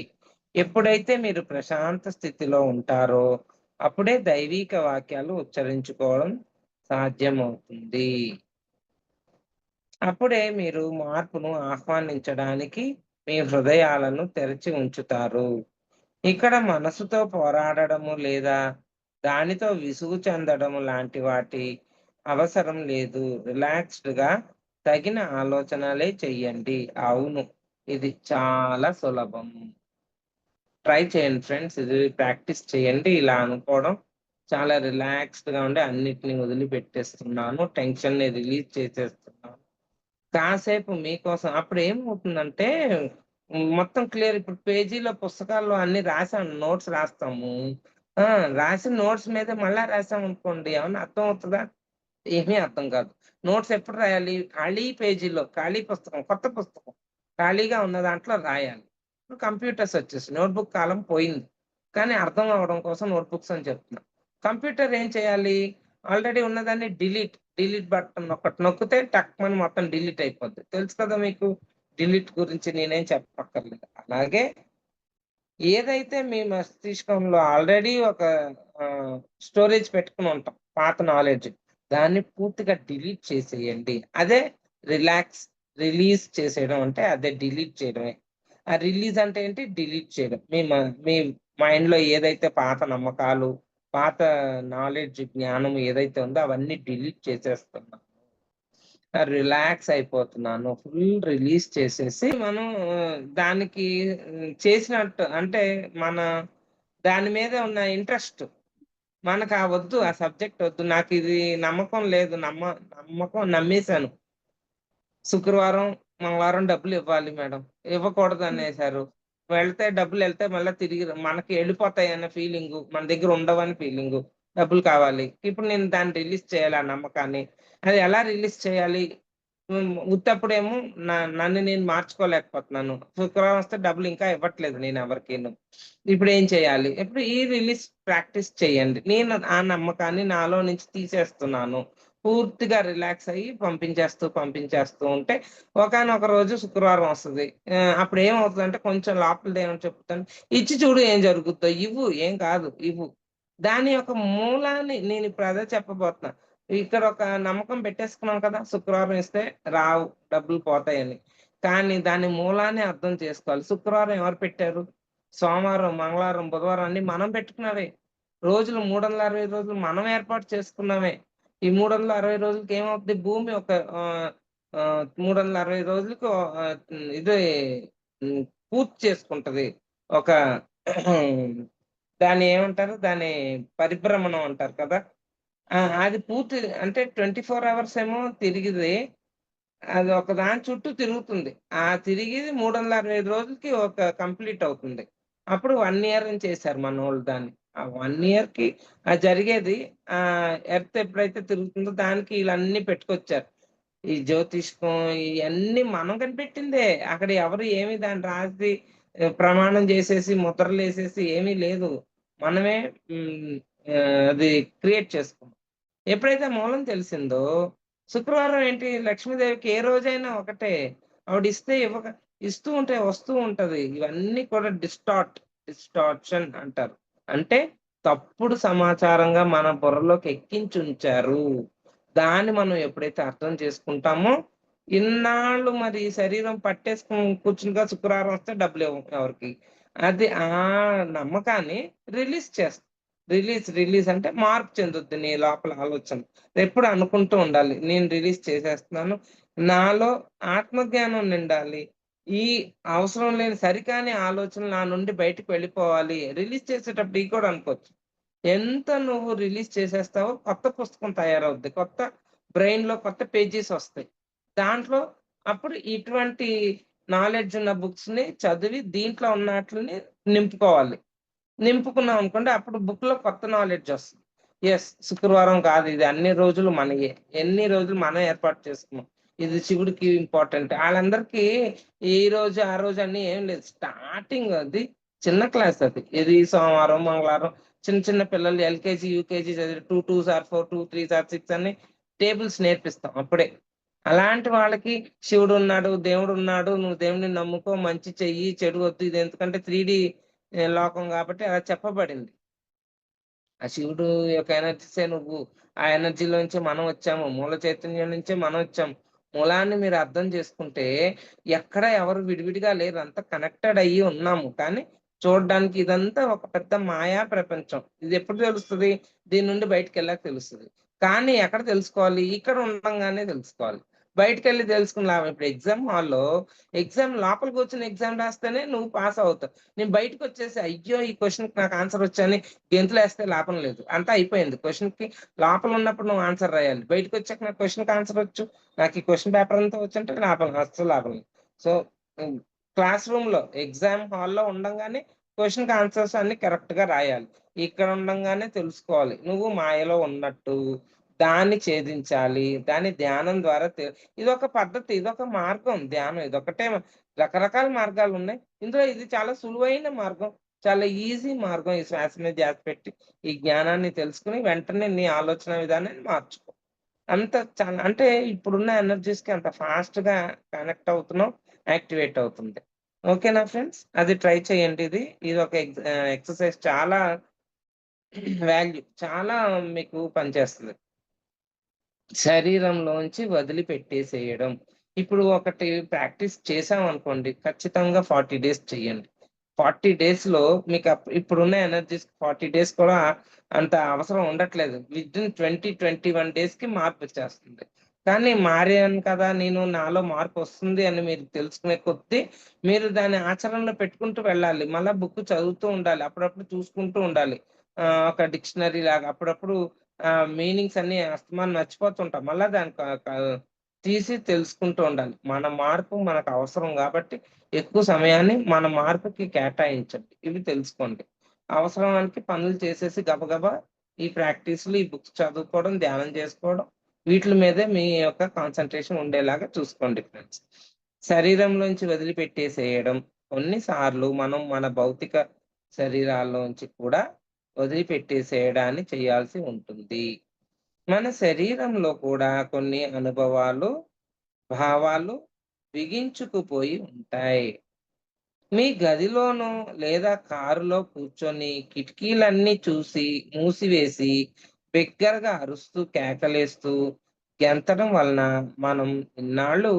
ఎప్పుడైతే మీరు ప్రశాంత స్థితిలో ఉంటారో అప్పుడే దైవీక వాక్యాలు ఉచ్చరించుకోవడం సాధ్యమవుతుంది. అప్పుడే మీరు మార్పును ఆహ్వానించడానికి మీ హృదయాలను తెరిచి ఉంచుతారు. ఇక్కడ మనసుతో పోరాడడము లేదా దానితో విసుగు చెందడము లాంటి వాటి అవసరం లేదు. రిలాక్స్డ్‌గా తగిన ఆలోచనలే చెయ్యండి. అవును. ఇది చాలా సులభం. ట్రై చేయండి ఫ్రెండ్స్. ఇది ప్రాక్టీస్ చేయండి. ఇలా అనుకోవడం చాలా రిలాక్స్డ్‌గా ఉండి అన్నిటిని వదిలిపెట్టేస్తున్నాను. టెన్షన్‌ని రిలీజ్ చేసేస్తున్నాను. కాసేపు మీకోసం అప్పుడేమవుతుందంటే మొత్తం క్లియర్ ఇప్పుడు పేజీలో పుస్తకాల్లో అన్నీ రాసాను. నోట్స్ రాస్తాము. ఆ! రాసిన నోట్స్ మీద మళ్ళా రాసామనుకోండి ఏమన్నా అర్థం అవుతదా? ఏమీ అర్థం కాదు. నోట్స్ ఎప్పుడు రాయాలి? ఖాళీ పేజీలో, ఖాళీ పుస్తకం, కొత్త పుస్తకం. ఖాళీగా ఉన్న దాంట్లో రాయాలి. ఇప్పుడు కంప్యూటర్స్ వచ్చేసాయి. నోట్‌బుక్ కాలం పోయింది. కానీ అర్థం అవ్వడం కోసం నోట్‌బుక్స్ అని చెప్తున్నా. కంప్యూటర్ ఏం చేయాలి? ఆల్రెడీ ఉన్నదాన్ని డిలీట్ బటన్ ఒకటి నొక్కితే టక్‌మని మొత్తం డిలీట్ అయిపోద్ది. తెలుసు కదా మీకు. డిలీట్ గురించి నేనేం చెప్పక్కర్లేదు. అలాగే ఏదైతే మీ మస్తిష్కంలో ఆల్రెడీ ఒక స్టోరేజ్ పెట్టుకొని ఉంటాం. పాత నాలెడ్జ్. దాన్ని పూర్తిగా డిలీట్ చేసేయండి. అదే రిలాక్స్, రిలీజ్ చేసేయడం అంటే అదే డిలీట్ చేయడమే. ఆ రిలీజ్ అంటే ఏంటి? డిలీట్ చేయడం. మీ మైండ్‌లో ఏదైతే పాత నమ్మకాలు, పాత నాలెడ్జ్, జ్ఞానం ఏదైతే ఉందో అవన్నీ డిలీట్ చేసేస్తున్నా. రిలాక్స్ అయిపోతున్నాను. ఫుల్ రిలీజ్ చేసేసి మనం దానికి చేసినట్టు అంటే మన దాని మీద ఉన్న ఇంట్రెస్ట్ మనకా వద్దు. ఆ సబ్జెక్ట్ వద్దు. నాకిది నమ్మకం లేదు. నమ్మకం నమ్మేసాను. శుక్రవారం, మంగళవారం డబ్బులివ్వాలి మేడం. ఇవ్వకూడదనేసారు. వెళ్తే డబ్బులెళ్తే మళ్ళా తిరిగి మనకి ఎళ్ళిపోతాయన్న ఫీలింగు. మన దగ్గర ఉండవని ఫీలింగు. డబ్బులు కావాలి. ఇప్పుడు నేను దాన్ని రిలీజ్ చేయాలి ఆ నమ్మకాన్ని. అది ఎలా రిలీజ్ చేయాలి? ఉత్తప్పుడేమో నన్ను నేను మార్చుకోలేకపోతున్నాను. శుక్రవారం వస్తే డబ్బులు ఇంకా ఇవ్వట్లేదు నేనెవరికీను. ఇప్పుడేం చేయాలి? ఇప్పుడు ఈ రిలీజ్ ప్రాక్టీస్ చేయండి. నేను ఆ నమ్మకాన్ని నాలో నుంచి తీసేస్తున్నాను. పూర్తిగా రిలాక్స్ అయ్యి పంపించేస్తూ ఉంటే ఒకానొక రోజు శుక్రవారం వస్తది. అప్పుడేమవుతదంటే కొంచెం లోపలిదేమని చెప్తాను. ఇచ్చి చూడు ఏం జరుగుద్దో. ఇవ్వు ఏం కాదు ఇవ్వు. దాని యొక్క మూలాన్ని నేనిప్పుడు అదే చెప్పబోతున్నా. ఇక్కడ ఒక నమ్మకం పెట్టేసుకున్నాం కదా! శుక్రవారం ఇస్తే రావు, డబ్బులు పోతాయని. కానీ దాని మూలాన్ని అర్థం చేసుకోవాలి. శుక్రవారం ఎవరు పెట్టారు? సోమవారం, మంగళవారం, బుధవారం అన్నీ మనం పెట్టుకున్నవే. రోజులు 365 రోజులు మనం ఏర్పాటు చేసుకున్నవే. ఈ 360 రోజులకి ఏమవుద్ది? భూమి ఒక 360 రోజులకి ఇది పూర్తి చేసుకుంటది. ఒక దాన్ని ఏమంటారు? దాన్ని పరిభ్రమణం అంటారు కదా! అది పూర్తి అంటే 24 అవర్స్ ఏమో తిరిగిది. అది ఒక దాని చుట్టూ తిరుగుతుంది. తిరిగి 365 రోజులకి కంప్లీట్ అవుతుంది. అప్పుడు 1 ఇయర్ అని చేశారు మనోళ్ళు దాన్ని. ఆ 1 ఇయర్‌కి జరిగేది ఎర్త్ ఎప్పుడైతే తిరుగుతుందో దానికి ఈళ్ళన్నీ పెట్టుకొచ్చారు. ఈ జ్యోతిష్కం ఇయన్నీ మనం కనిపెట్టిందే. అక్కడ ఎవరు ఏమి దాన్ని రాసి ప్రమాణం చేసేసి, ముద్రలేసేసి ఏమీ లేదు. మనమే హ్మ్. అది క్రియేట్ చేసుకున్నాం. ఎప్పుడైతే మూలం తెలిసిందో, శుక్రవారం ఏంటి లక్ష్మీదేవికి ఏ రోజైనా ఒకటే. ఆవిడ ఇస్తే ఇస్తూ ఉంటే వస్తూ ఉంటది. ఇవన్నీ కూడా డిస్టార్షన్ అంటారు. అంటే తప్పుడు సమాచారంగా మన బుర్రలోకి ఎక్కించుంచారు. దాన్ని మనం ఎప్పుడైతే అర్థం చేసుకుంటామో, ఇన్నాళ్ళు మరి శరీరం పట్టేసుకొని కూర్చునిగా శుక్రవారం వస్తే డబ్బులివ్వం ఎవరికీ. అది నమ్మకాన్ని రిలీజ్ చేస్తాం. రిలీజ్ అంటే మార్పు చెందుద్ది నీ లోపల ఆలోచన. ఎప్పుడు అనుకుంటూ ఉండాలి. నేను రిలీజ్ చేసేస్తున్నాను. నాలో ఆత్మజ్ఞానం నిండాలి. ఈ అవసరం లేని సరికాని ఆలోచనలు నా నుండి బయటికి వెళ్ళిపోవాలి. రిలీజ్ చేసేటప్పుడు ఇయి కూడా అనుకోవచ్చు. ఎంత నువ్వు రిలీజ్ చేసేస్తావో కొత్త పుస్తకం తయారవుద్ది. బ్రెయిన్‌లో కొత్త పేజెస్ ఒస్తాయి. దాంట్లో అప్పుడు ఇటువంటి నాలెడ్జ్ ఉన్న బుక్స్‌ని చదివి దీంట్లో ఉన్నట్లిని నింపుకోవాలి. నింపుకున్నాం అనుకోండి అప్పుడు బుక్‌లో కొత్త నాలెడ్జ్ ఒస్తది. శుక్రవారం కాదు ఇది అన్ని రోజులు మనయే. ఎన్ని రోజులు మనం ఏర్పాటు చేసుకున్నాం. ఇది శివుడికి ఇంపార్టెంట్. ఆళ్ళందరికీ ఈ రోజు, ఆ రోజు అని ఏం లేదు. స్టార్టింగ్ అది చిన్న క్లాస్ అది. ఇది సోమవారం, మంగళవారం చిన్న చిన్న పిల్లలు ఎల్‌కేజీ, యూకేజీ చదివే 2 2s ఆర్ 4, 2 3s ఆర్ 6 అని టేబుల్స్ నేర్పిస్తాం అప్పుడే. అలాంటి వాళ్ళకి శివుడున్నాడు, దేవుడున్నాడు, నువ్వు దేవుడిని నమ్ముకో, మంచి చెయ్యి, చెడు వద్దు. ఇది ఎందుకంటే 3 లోకం గాబట్టి అలా చెప్పబడింది. ఆ శివుడు యొక్క ఎనర్జీసే నువ్వు. ఆ ఎనర్జీలోంచే మనం వచ్చాము. మూల చైతన్యం నుంచే మనం వచ్చాం. మూలాన్ని మీరు అర్థం చేసుకుంటే, ఎక్కడ ఎవరు విడివిడిగా లేరు. అంతా కనెక్టెడ్ అయ్యి ఉన్నాము. కానీ చూడ్డానికి ఇదంతా ఒక పెద్ద మాయా ప్రపంచం. ఇదెప్పుడు తెలుస్తది? దీని నుండి బయటికెళ్ళాక తెలుస్తది. కానీ ఎక్కడ తెలుసుకోవాలి? ఇక్కడ ఉండంగానే తెలుసుకోవాలి. బయటికెళ్ళి తెలుసుకుని లాభం. ఇప్పుడు ఎగ్జామ్ హాల్‌లో ఎగ్జామ్ లోపల కూర్చొని ఎగ్జామ్ రాస్తేనే నువ్వు పాస్ అవుతావు. నేను బయటకొచ్చేసి అయ్యో! ఈ క్వెషన్‌కి నాకు ఆన్సర్ వచ్చని గెంతులేస్తే లాభం లేదు. అంతా అయిపోయింది. క్వెషన్‌కి లోపల ఉన్నప్పుడు నువ్వు ఆన్సర్ రాయాలి. బయటకొచ్చాక నాకు క్వెషన్‌కి ఆన్సర్ వచ్చు. నాకు ఈ క్వెషన్ పేపర్ అంతా వచ్చంటే అస్సలు లాభం లేదు. సో, హ్మ్. క్లాస్ రూమ్‌లో ఎగ్జామ్ హాల్‌లో ఉండంగానే క్వెషన్‌కి ఆన్సర్స్ అన్నీ కరెక్ట్‌గా రాయాలి. ఇక్కడ ఉండంగానే తెలుసుకోవాలి. నువ్వు మాయలో ఉన్నట్టు. దాన్ని ఛేదించాలి. దాన్ని ధ్యానం ద్వారా ఇదొక పద్ధతి. ఇదొక మార్గం ధ్యానం. ఇదొక్కటే రకరకాల మార్గాలున్నాయి. ఇందులో ఇది చాలా సులువైన మార్గం. చాలా ఈజీ మార్గం. ఈ శ్వాస మీద ధ్యాస పెట్టి, ఈ జ్ఞానాన్ని తెలుసుకొని వెంటనే నీ ఆలోచన విధానాన్ని మార్చుకో. అంటే ఇప్పుడున్న ఎనర్జీస్‌కి అంత ఫాస్ట్‌గా కనెక్ట్ అవుతున్నాం. యాక్టివేట్ అవుతుంది. ఓకేనా ఫ్రెండ్స్? అది ట్రై చేయండి ఇది. ఇదొక ఎక్సర్‌సైజ్ చాలా చాలా మీకు పనిచేస్తది. శరీరంలోంచి వదిలిపెట్టేసేయడం. ఇప్పుడు ఒకటి ప్రాక్టీస్ చేశామనుకోండి, ఖచ్చితంగా 40 డేస్ చెయ్యండి. 40 డేస్‌లో ఇప్పుడున్న ఎనర్జీస్‌కి 40 డేస్ కూడా అంత అవసరం ఉండట్లేదు. వితిన్ 20, 21 డేస్‌కి మార్పొచ్చేస్తుంది. కానీ మారాను కదా! నాలో మార్పొస్తుంది అని మీరు తెలుసుకునే కొద్దీ, మీరు దాన్ని ఆచరణలో పెట్టుకుంటూ వెళ్ళాలి. మళ్ళా బుక్ చదువుతూ ఉండాలి. అప్పుడప్పుడు చూసుకుంటూ ఉండాలి. ఒక డిక్షనరీ లాగా అప్పుడప్పుడు మీనింగ్స్ అన్నీ అస్తమానం మర్చిపోతుంటాం. మళ్ళా దాన్ని క క తీసి తెలుసుకుంటూ ఉండాలి. మన మార్పు మనకు అవసరం గాబట్టి, ఎక్కువ సమయాన్ని మన మార్పుకి కేటాయించండి. ఇవి తెలుసుకోండి. అవసరానికి పనులు చేసేసి గబగబా ఈ ప్రాక్టీస్‌లు, ఈ బుక్స్ చదువుకోవడం, ధ్యానం చేసుకోవడం, వీటిల మీదే మీ యొక్క కాన్సంట్రేషన్ ఉండేలాగా చూసుకోండి ఫ్రెండ్స్. శరీరంలోంచి వదిలిపెట్టేసేయడం. కొన్ని సార్లు మనం మన భౌతిక శరీరాల్లోంచి కూడా వదిలిపెట్టేసేయడాన్ని చేయాల్సి ఉంటుంది. మన శరీరంలో కూడా కొన్ని అనుభవాలు, భావాలు బిగించుకుపోయి ఉంటాయి. మీ గదిలోనో లేదా కారులో కూర్చొని కిటికీలన్నీ మూసివేసి బిగ్గరగా అరుస్తూ, కేకలేస్తూ, గెంతడం వలన మనం ఇన్నాళ్ళు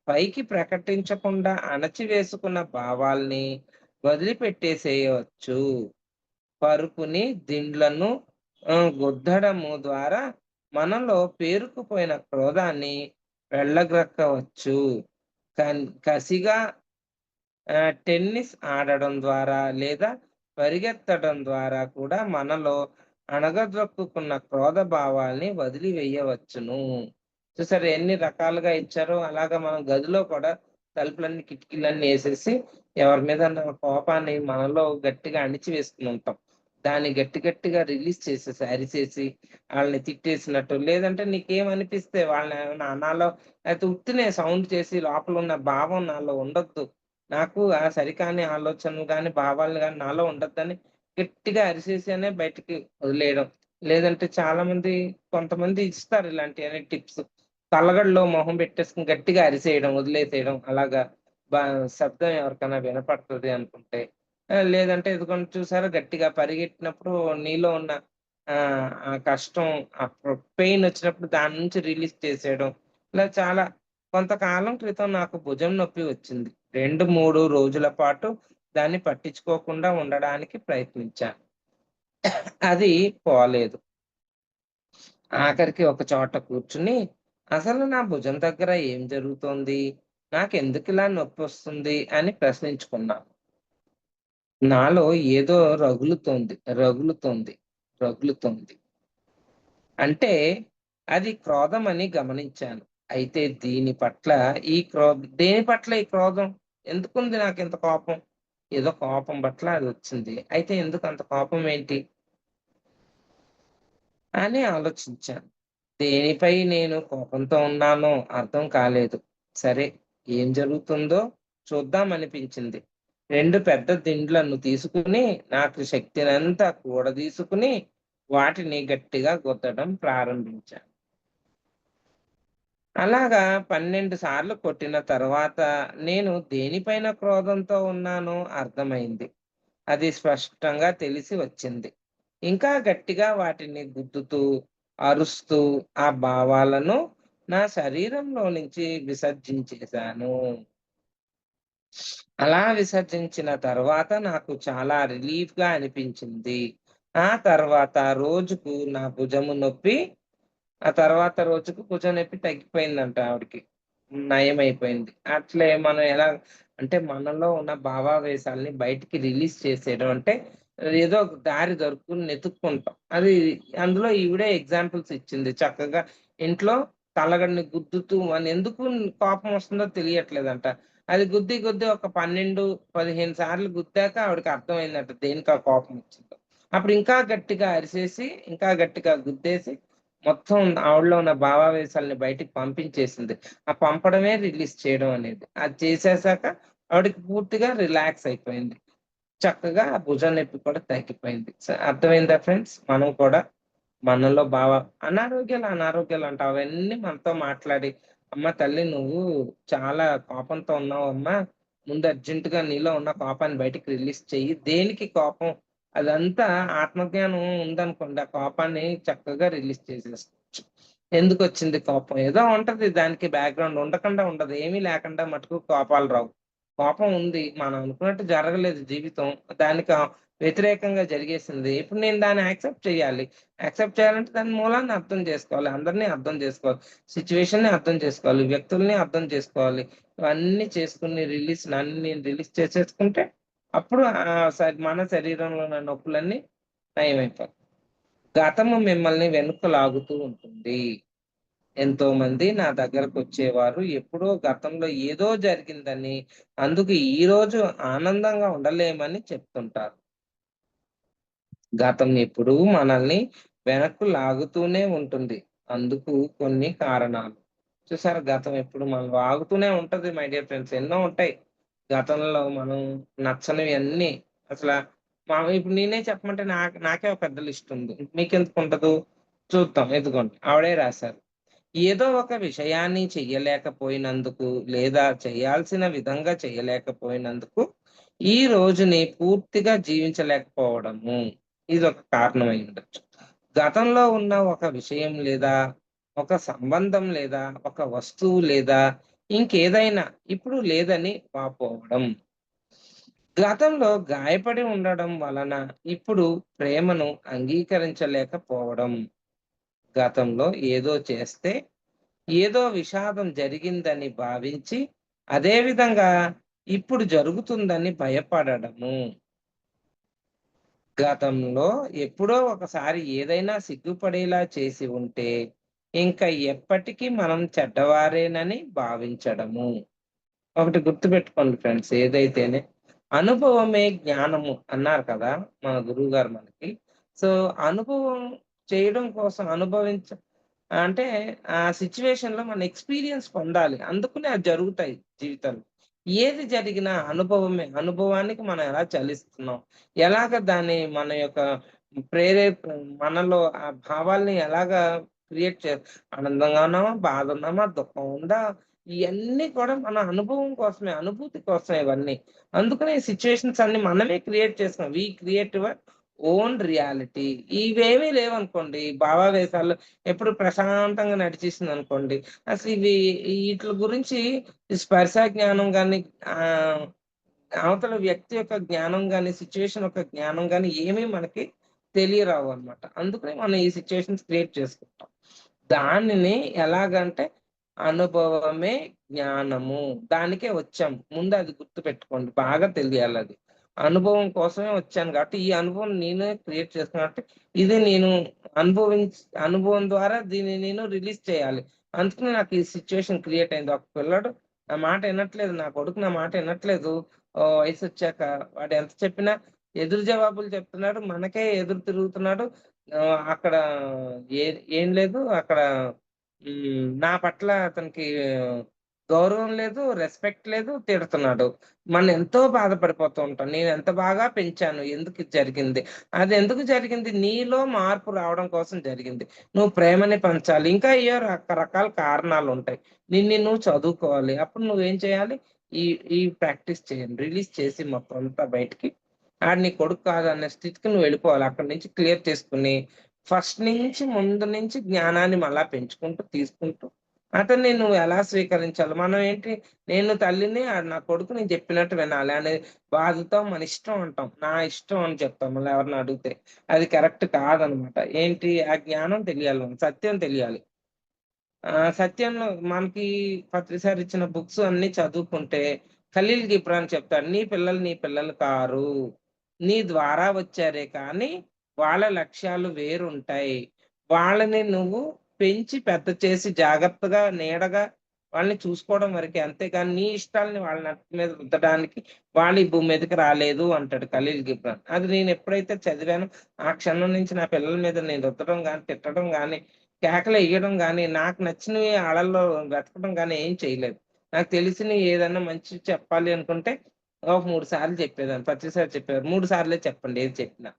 పైకి ప్రకటించకుండా అణచివేసుకున్న భావాల్ని వదిలిపెట్టేసేయవచ్చు. పరుపుని, దిండ్లను గుద్దడము ద్వారా మనలో పేరుకుపోయిన క్రోధాన్ని వెళ్ళగ్రక్కవచ్చు. కసిగా టెన్నిస్ ఆడడం ద్వారా లేదా పరిగెత్తడం ద్వారా కూడా మనలో అణగద్రొక్కుకున్న క్రోధ భావాల్ని వదిలివేయవచ్చును. చూసారా ఎన్ని రకాలుగా ఇచ్చారో, అలాగా మనం గదిలో కూడా తలుపులన్నీ, కిటికీలన్నీ యేసేసి ఎవరి మీదన్నా కోపాన్ని మనలో గట్టిగా అణిచివేసుకొని ఉంటాం. దాన్ని గట్టి గట్టిగా రిలీజ్ చేసేసి, అరిచేసి, ఆళ్ళని తిట్టేసినట్టు, లేదంటే నీకేమనిపిస్తే వాళ్ళనేమన్నా అనాలో, లేతే ఉత్తినే సౌండ్ చేసి లోపలున్న భావం నాలో ఉండొద్దు, నాకు ఆ సరికాని ఆలోచనలు గాని, భావాలు గాని నాలో ఉండొద్దని గట్టిగా అరిసేసనే బయటికి వదిలేయడం. లేదంటే కొంతమంది ఇస్తారు ఇలాంటియన్ని టిప్స్. తలగడలో మొహం పెట్టేసుకొని గట్టిగా అరిసేయడం, వదిలేసేయడం. అలాగా బా శబ్దం ఎవరికైనా వినపడుతది అనుకుంటే. లేదంటే ఇదిగోండి చూసారా, గట్టిగా పరిగెట్టినప్పుడు నీలో ఉన్న ఆ కష్టం, పెయిన్ వచ్చినప్పుడు దాని నుంచి రిలీజ్ చేసేయడం. ఇలా చాలా కొంతకాలం క్రితం నాకు భుజం నొప్పి వచ్చింది. 2, 3 రోజుల పాటు దాన్ని పట్టించుకోకుండా ఉండడానికి ప్రయత్నించాను. అది పోలేదు. ఆఖరికి ఒక చోట కూర్చుని, అసలు నా భుజం దగ్గర ఏం జరుగుతోంది? నాకెందుకిలా నొప్పొస్తుంది అని ప్రశ్నించుకున్నాను. నాలో ఏదో రగులుతోంది. అంటే అది క్రోధమని గమనించాను. అయితే దేని పట్ల ఈ క్రోధం? ఎందుకుంది నాకింత కోపం? ఏదో కోపం పట్ల అదొచ్చింది. అయితే ఎందుకంత కోపం ఏంటి? అని ఆలోచించాను. దేనిపై నేను కోపంతో ఉన్నానో అర్థం కాలేదు. సరే, ఏం జరుగుతుందో చూద్దామనిపించింది. 2 పెద్ద దిండ్లను తీసుకుని, నాకు శక్తినంతా కూడదీసుకుని, వాటిని గట్టిగా గుద్దడం ప్రారంభించాను. అలాగా 12 సార్లు కొట్టిన తర్వాత నేను దేనిపైన క్రోధంతో ఉన్నానో అర్థమైంది. అది స్పష్టంగా తెలిసి వచ్చింది. ఇంకా గట్టిగా వాటిని గుద్దుతూ, అరుస్తూ ఆ భావాలను నా శరీరంలో నుంచి విసర్జించేశాను. అలా విసర్జించిన తర్వాత నాకు చాలా రిలీఫ్‌గా అనిపించింది. ఆ తర్వాత రోజుకు నా భుజము నొప్పి ఆ తర్వాత రోజుకు భుజం నొప్పి తగ్గిపోయిందంట ఆవిడకి. నయమైపోయింది. అట్లే మనం ఎలా అంటే మనలో ఉన్న భావావేశాల్ని బయటికి రిలీజ్ చేసేయడం అంటే ఏదో ఒక దారి దొరుకుని వెతుక్కుంటాం. అందులో ఈవిడే ఎగ్జాంపుల్స్ ఇచ్చింది. చక్కగా ఇంట్లో తలగడని గుద్దుతూ ఎందుకు కోపం వస్తుందో తెలియట్లేదంట. అది గుద్ది గుద్ది ఒక 12, 15 సార్లు గుద్దాక ఆవిడకి అర్థమైందట దేనికి ఆ కోపం వచ్చిందో. అప్పుడు ఇంకా గట్టిగా అరిసేసి, ఇంకా గట్టిగా గుద్దేసి మొత్తం ఆవిడలో ఉన్న భావావేశాల్ని బయటికి పంపించేసింది. ఆ పంపడమే రిలీజ్ చేయడం అనేది. అది చేసేసాక ఆవిడకి పూర్తిగా రిలాక్స్ అయిపోయింది. చక్కగా ఆ భుజం నొప్పి కూడా తగ్గిపోయింది. అర్థమైందా ఫ్రెండ్స్? మనం కూడా మనలో అనారోగ్యాలు అంటావు. అవన్నీ మనతో మాట్లాడి, "అమ్మ తల్లి నువ్వు చాలా కోపంతో ఉన్నావమ్మా. ముందు అర్జెంట్‌గా నీలో ఉన్న కోపాన్ని బయటికి రిలీజ్ చెయ్యి." దేనికి కోపం? అదంతా ఆత్మజ్ఞానం ఉందనుకోండి, ఆ కోపాన్ని చక్కగా రిలీజ్ చేసేసుకోవచ్చు. ఎందుకొచ్చింది కోపం? ఏదో ఉంటది దానికి బ్యాక్‌గ్రౌండ్ ఉండకుండా ఉండదు. ఏమీ లేకుండా మటుకు కోపాలు రావు. కోపం ఉంది. మనం అనుకున్నట్టు జరగలేదు జీవితం. దానికి వ్యతిరేకంగా జరిగేసింది. ఇప్పుడు నేను దాన్ని యాక్సెప్ట్ చేయాలంటే దాని మూలాన్ని అర్థం చేసుకోవాలి. అందరిని అర్థం చేసుకోవాలి. సిట్యుయేషన్‌ని అర్థం చేసుకోవాలి. వ్యక్తుల్ని అర్థం చేసుకోవాలి. ఇవన్నీ చేసుకొని అన్నీ రిలీజ్ చేసేసుకుంటే అప్పుడు మన శరీరంలో ఉన్న నొప్పులన్నీ నయమైపోతాయి. గతము మిమ్మల్ని వెనక్కు లాగుతూ ఉంటుంది. ఎంతోమంది నా దగ్గరకొచ్చేవారు ఎప్పుడో గతంలో ఏదో జరిగిందని, అందుకు ఈరోజు ఆనందంగా ఉండలేమని చెప్తుంటారు. గతం ఎప్పుడూ మనల్ని వెనక్కు లాగుతూనే ఉంటుంది. అందుకు కొన్ని కారణాలు. చూసారా, గతం ఎప్పుడు మనల్ని లాగుతూనే ఉంటది మై డియర్ ఫ్రెండ్స్. ఎన్నో ఉంటాయి. గతంలో మనం నచ్చనివి అన్నీ అసల ఇప్పుడు నేనే చెప్పమంటే నాకే ఒక పెద్ద లిస్ట్ ఉంది. మీకెందుకుండదు? చూద్దాం. ఇదిగోండి ఆవిడే రాశారు. ఏదో ఒక విషయాన్ని చెయ్యలేకపోయినందుకు, లేదా చేయాల్సిన విధంగా చేయలేకపోయినందుకు, ఈ రోజుని పూర్తిగా జీవించలేకపోవడము. ఇదొక కారణం అయ్యుండొచ్చు. గతంలో ఉన్న ఒక విషయం లేదా, ఒక సంబంధం లేదా, ఒక వస్తువు లేదా, ఇంకేదైనా ఇప్పుడు లేదని వాపోవడం. గతంలో గాయపడి ఉండడం వలన ఇప్పుడు ప్రేమను అంగీకరించలేకపోవడం. గతంలో ఏదో చేస్తే ఏదో విషాదం జరిగిందని భావించి అదే విధంగా ఇప్పుడు జరుగుతుందని భయపడడము. గతంలో ఎప్పుడో ఒకసారి ఏదైనా సిగ్గుపడేలా చేసి ఉంటే ఇంకా ఎప్పటికీ మనం చెడ్డవారేనని భావించడము. ఒకటి గుర్తుపెట్టుకోండి ఫ్రెండ్స్, ఏదైతేనే అనుభవమే జ్ఞానము అన్నారు కదా మన గురువు గారు మనకి. సో అనుభవం చేయడం కోసం అంటే ఆ సిచ్యువేషన్ లో మన ఎక్స్పీరియన్స్ పొందాలి, అందుకనే అది జరుగుతాయి జీవితంలో. ఏది జరిగినా అనుభవమే. అనుభవానికి మనం ఎలా చలిస్తున్నాం, ఎలాగ దాన్ని మన యొక్క ప్రేరేప మనలో ఆ భావాల్ని ఎలాగా క్రియేట్ చే ఆనందంగా ఉన్నామా, బాధ ఉన్నామా, దుఃఖం ఉందా, ఇయన్నీ కూడా మన అనుభవం కోసమే, అనుభూతి కోసమే ఇవన్నీ. అందుకనే ఈ సిట్యుయేషన్స్ అన్ని మనమే క్రియేట్ చేసుకున్నాం. We create your own reality. ఇవేమీ లేవనుకోండి, భావావేశాలు ఎప్పుడు ప్రశాంతంగా నడిచేసిందనుకోండి, అసలు ఈట్ల గురించి ఈ స్పర్శ జ్ఞానం గాని, ఆహ్, అవతల వ్యక్తి యొక్క జ్ఞానం గాని, సిట్యుయేషన్ యొక్క జ్ఞానం గాని ఏమీ మనకి తెలియరావన్నమాట. అందుకనే మనం ఈ సిట్యుయేషన్స్ క్రియేట్ చేసుకుంటాం. దానిని ఎలాగంటే అనుభవమే జ్ఞానము. దానికే వచ్చాం. ముందు అది గుర్తుపెట్టుకోండి. బాగా తెలియాలది. అనుభవం కోసమే వచ్చాను కాబట్టి, ఈ అనుభవం నేనే క్రియేట్ చేసుకున్నా కాబట్టి, ఇది నేను అనుభవం ద్వారా దీన్ని నేను రిలీజ్ చేయాలి. అందుకనే నాకు ఈ సిట్యుయేషన్ క్రియేట్ అయింది. ఒక పిల్లోడు నా మాట ఇనట్లేదు. నా కొడుకు నా మాట ఇనట్లేదు. వయసొచ్చాక వాడు ఎంత చెప్పినా ఎదురు జవాబులు చెప్తున్నాడు. మనకే ఎదురు తిరుగుతున్నాడు. అక్కడ ఏ ఏం లేదు. అక్కడ నా పట్ల అతనికి గౌరవం లేదు, రెస్పెక్ట్ లేదు, తిడుతున్నాడు. మనం ఎంతో బాధపడిపోతూ ఉంటాం. నేనెంత బాగా పెంచాను, ఎందుకు ఇది జరిగింది? అదెందుకు జరిగింది? నీలో మార్పు రావడం కోసం జరిగింది. నువ్వు ప్రేమని పంచాలి. ఇంకా ఏయో రకరకాల కారణాలుంటాయి. నిన్ను నువ్వు చదువుకోవాలి. అప్పుడు నువ్వేం చేయాలి? ఈ ఈ ప్రాక్టీస్ చేయండి. రిలీజ్ చేసి మొత్తం అంతా బయటికి, ఆడు నీ కొడుకు కాదనే స్థితికి నువ్వు వెళ్ళిపోవాలి. అక్కడి నుంచి క్లియర్ చేసుకొని, ఫస్ట్ నుంచి ముందు నుంచి జ్ఞానాన్ని మళ్ళా పెంచుకుంటూ, తీసుకుంటూ, అతన్ని నువ్వు ఎలా స్వీకరించాలి? మనం ఏంటి, నేను తల్లిని, ఆడు నా కొడుకు, నేను చెప్పినట్టు వినాలి అనే బాధతో మన ఇష్టం అంటాం. నా ఇష్టం అని చెప్తాం మళ్ళీ ఎవరిని అడిగితే. అది కరెక్ట్ కాదనమాట. ఏంటి, ఆ జ్ఞానం తెలియాలి మనకి. సత్యం తెలియాలి. సత్యంలో మనకి పత్రి సార్ ఇచ్చిన బుక్స్ అన్నీ చదువుకుంటే ఖలీల్ గిబ్రాన్ చెప్తాడు. నీ పిల్లలు కారు. నీ ద్వారా వచ్చారే కానీ వాళ్ళ లక్ష్యాలు వేరుంటాయి. వాళ్ళని నువ్వు పెంచి పెద్ద చేసి జాగ్రత్తగా, నీడగా వాళ్ళని చూసుకోవడం వరకే. అంతేగాని నీ ఇష్టాలని వాళ్ళ నెత్తి మీద రుద్దడానికి వాళ్ళు ఈ భూమి మీదకి రాలేదు అంటాడు ఖలీల్ గిబ్రాన్. అది నేను ఎప్పుడైతే చదివానో ఆ క్షణం నుంచి నా పిల్లల మీద నేను రుద్దడం గాని, తిట్టడం గాని, కేకలెయ్యడం గాని, నాకు నచ్చినవి ఆళ్ళల్లో వెతకడం గాని ఏం చేయలేదు. నాకు తెలిసినయి ఏదన్నా మంచివి చెప్పాలి అనుకుంటే ఒక 3 సార్లు చెప్పేదాన్ని. ప్రతిసారి చెప్పేవారు. 3 సార్లే చెప్పండి ఏది చెప్పినా.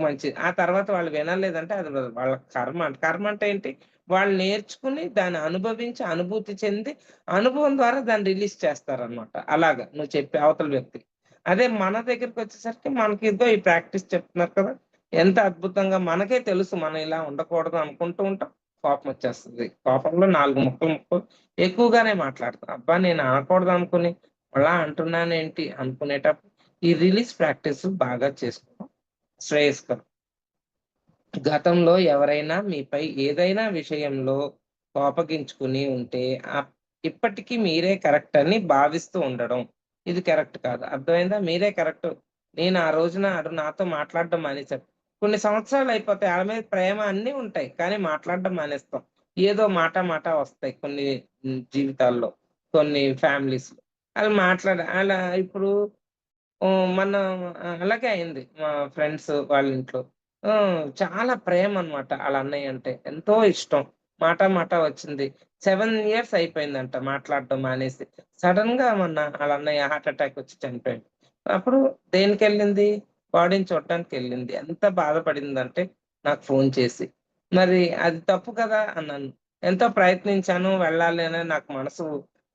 మంచిది. ఆ తర్వాత వాళ్ళు వినలేదంటే అది వాళ్ళ కర్మ అంట. కర్మ అంటే ఏంటి? వాళ్ళు నేర్చుకుని దాన్ని అనుభవించి, అనుభూతి చెంది, అనుభవం ద్వారా దాన్ని రిలీజ్ చేస్తారనమాట. అలాగా నువ్వు చెప్పే అవతల వ్యక్తి. అదే మన దగ్గరికొచ్చేసరికి మనకి ఇదిగో ఈ ప్రాక్టీస్ చెప్తున్నారు కదా! ఎంత అద్భుతంగా మనకే తెలుసు మనం ఇలా ఉండకూడదు అనుకుంటూ ఉంటాం. కోపమొచ్చేస్తది. కోపంలో 4 ముక్కలు ఎక్కువగానే మాట్లాడతాం. అబ్బా! నేను అనకూడదు అనుకుని అలా అంటున్నానేంటి అనుకునేటప్పుడు ఈ రిలీజ్ ప్రాక్టీస్ బాగా చేసుకోవడం శ్రేయస్కరం. గతంలో ఎవరైనా మీపై ఏదైనా విషయంలో కోపగించుకుని ఉంటే ఇప్పటికి మీరే కరెక్ట్ అని భావిస్తూ ఉండడం. ఇది కరెక్ట్ కాదు. అర్థమైందా? మీరే కరెక్ట్. నేను ఆ రోజున ఆడు నాతో మాట్లాడడం మానేసాడు. కొన్ని సంవత్సరాలు అయిపోతాయి. ఆళ్ళ మీద ప్రేమ అన్నీ ఉంటాయి. కానీ మాట్లాడడం మానేస్తాం. ఏదో మాట మాట వస్తాయి కొన్ని జీవితాల్లో, కొన్ని ఫ్యామిలీస్‌లో. అలా ఇప్పుడు మొన్న అలాగే అయింది. మా ఫ్రెండ్స్ వాళ్ళ ఇంట్లో. చాలా ప్రేమన్నమాట ఆళ్ళ అన్నయ్య అంటే. ఎంతో ఇష్టం. మాట మాట వచ్చింది. 7 ఇయర్స్ అయిపోయిందంట మాట్లాడడం మానేసి. సడెన్‌గా మొన్న ఆళ్ళ అన్నయ్య హార్ట్ అటాక్ వచ్చి చనిపోయాడు. అప్పుడు దేనికెళ్ళింది? బాడీని చూడటానికెళ్ళింది. ఎంత బాధపడిందంటే నాకు ఫోను చేసి. మరి అది తప్పు కదా అన్నాను. ఎంతో ప్రయత్నించాను వెళ్ళాలి అని నాకు మనసు,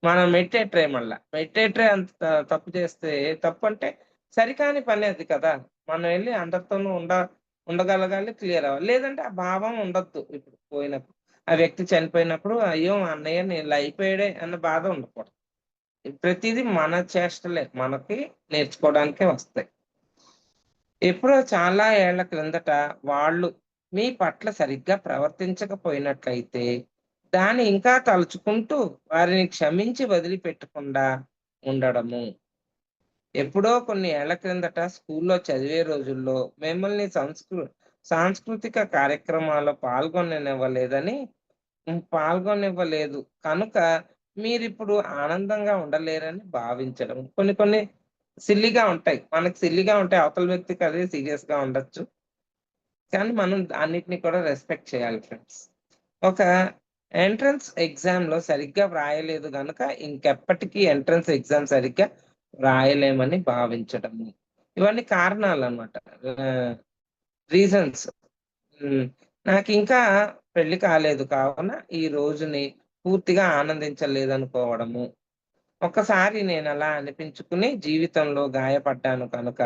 మనం మెడిటేటరే మళ్ళా. మెడిటేటరే అంత తప్పు చేస్తే, తప్పంటే సరికాని పని అది కదా! మనం ఎళ్లి అందరితోనూ ఉండగలగాలి, క్లియర్ అవ్వాలి. లేదంటే ఆ భావం ఉండొద్దు ఇప్పుడు పోయినప్పుడు. ఆ వ్యక్తి చనిపోయినప్పుడు అయ్యో! మా అన్నయ్య ఇలా అయిపోయాడే అన్న బాధ ఉండకూడదు. ప్రతీదీ మన చేష్టలే మనకి నేర్చుకోవడానికే వస్తాయి. ఎప్పుడో చాలా ఏళ్ల క్రిందట వాళ్ళు మీ పట్ల సరిగ్గా ప్రవర్తించకపోయినట్లయితే దాన్ని ఇంకా తలుచుకుంటూ వారిని క్షమించి వదిలిపెట్టకుండా ఉండడము. ఎప్పుడో కొన్ని ఏళ్ల క్రిందట స్కూల్లో చదివే రోజుల్లో మిమ్మల్ని సాంస్కృతిక కార్యక్రమాల్లో పాల్గొనివ్వలేదు కనుక మీరిప్పుడు ఆనందంగా ఉండలేరని భావించడం. కొన్ని కొన్ని సిల్లీగా ఉంటాయి. మనకు సిల్లీగా ఉంటాయి. అవతల వ్యక్తికి అదే సీరియస్‌గా ఉండొచ్చు. కానీ మనం అన్నిటిని కూడా రెస్పెక్ట్ చేయాలి ఫ్రెండ్స్. ఒక ఎంట్రన్స్ ఎగ్జామ్‌లో సరిగ్గా వ్రాయలేదు గనక ఇంకెప్పటికీ ఎంట్రన్స్ ఎగ్జామ్ సరిగ్గా వ్రాయలేమని భావించడము. ఇవన్నీ కారణాలన్నమాట. ఆహ్, రీజన్స్. హ్మ్. నాకింకా పెళ్లి కాలేదు కావున ఈ రోజుని పూర్తిగా ఆనందించలేదనుకోవడము. ఒక్కసారి నేనలా అనిపించుకుని జీవితంలో గాయపడ్డాను కనుక,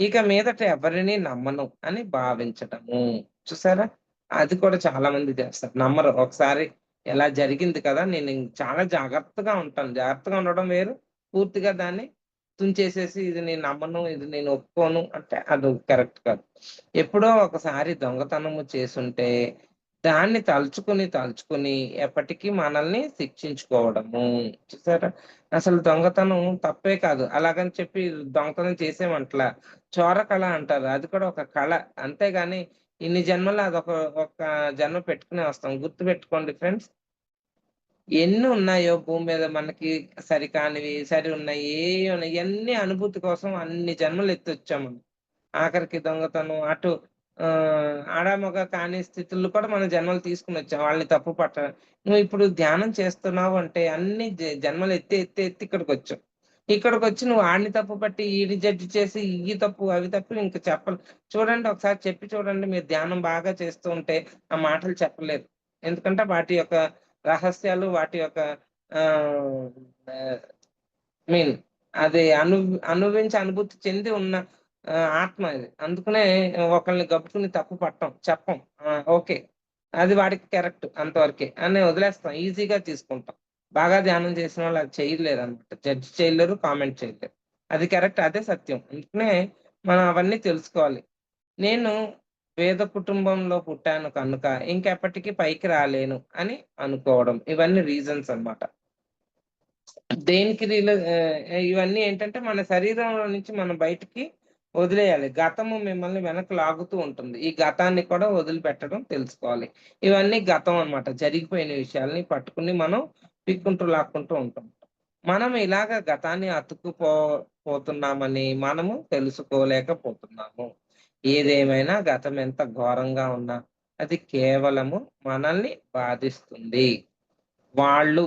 ఇక మీదట ఎవరిని నమ్మను అని భావించటము. చూసారా? అది కూడా చాలా మంది చేస్తారు. నమ్మరు. ఒకసారి ఇలా జరిగింది కదా! చాలా జాగ్రత్తగా ఉంటాను. జాగ్రత్తగా ఉండడం వేరు. పూర్తిగా దాన్ని తుంచేసేసి ఇది నేను నమ్మను, ఇది నేను ఒప్పుకోను అంటే అది కరెక్ట్ కాదు. ఎప్పుడో ఒకసారి దొంగతనము చేసుంటే దాన్ని తలుచుకుని ఎప్పటికీ మనల్ని శిక్షించుకోవడము. చూసారా? అసలు దొంగతనం తప్పే కాదు. అలాగని చెప్పి దొంగతనం చేసేమంటలా. చోర కళ అంటారు. అది కూడా ఒక కళ. అంతేగాని ఇన్ని జన్మలు ఒక జన్మ పెట్టుకునే వస్తాం. గుర్తుపెట్టుకోండి ఫ్రెండ్స్. ఎన్ని ఉన్నాయో భూమి మీద మనకి సరికానివి, సరి ఉన్నాయి. ఏయి ఉన్నాయి. ఇయన్నీ అనుభూతి కోసం అన్ని జన్మలు ఎత్తొచ్చాం మనం. ఆఖరికి దొంగతనం అటు ఆడ, మగ కాని స్థితుల్లో కూడా మనం జన్మలు తీసుకొనొచ్చాం. వాళ్ళని తప్పు నువ్విప్పుడు ధ్యానం చేస్తున్నావు అంటే అన్ని జన్మలు ఎత్తి ఇక్కడికొచ్చావు. ఇక్కడికొచ్చి నువ్వు ఆడిని తప్పు పట్టి, ఈడిని జడ్జ్ చేసి, ఇయి తప్పు, అవి తప్పు ఇంక చూడండి ఒకసారి చెప్పి చూడండి. మీరు ధ్యానం బాగా చేస్తూ ఉంటే ఆ మాటలు చెప్పలేరు. ఎందుకంటే వాటి యొక్క రహస్యాలు, వాటి యొక్క ఆహ్, ఆహ్, మీన్ అది అనుభవించి అనుభూతి చెంది ఉన్న ఆత్మ ఇది. అందుకనే ఒకళ్ళని గబుక్కుని తప్పు పట్టం. చెప్పం. ఓకే. అది వాడికి కరెక్ట్ అంతవరకే అని వదిలేస్తాం. ఈజీగా తీసుకుంటాం. బాగా ధ్యానం చేసిన వాళ్ళు అది చేయలేరన్నమాట. జడ్జ్ చేయలేరు, కామెంట్ చేయలేరు. అది కరెక్ట్. అదే సత్యం. అందుకనే మనం అవన్నీ తెలుసుకోవాలి. నేను పేద కుటుంబంలో పుట్టాను కనుక ఇంకెప్పటికి పైకి రాలేను అని అనుకోవడం. ఇవన్నీ రీజన్స్ అన్నమాట. ఇవన్నీ ఏంటంటే మన శరీరంలో నుంచి మనం బయటికి వదిలేయాలి. గతము మిమ్మల్ని వెనక్కి లాగుతూ ఉంటుంది. ఈ గతాన్ని కూడా వదిలిపెట్టడం తెలుసుకోవాలి. ఇవన్నీ గతం అన్నమాట. జరిగిపోయిన విషయాల్ని పట్టుకుని మనం లాక్కుంటూ ఉంటాం. మనం ఇలాగ గతాన్ని పోతున్నామని మనము తెలుసుకోలేకపోతున్నాము. ఏదేమైనా గతం ఎంత ఘోరంగా ఉన్నా అది కేవలము మనల్ని బాధిస్తుంది. వాళ్ళు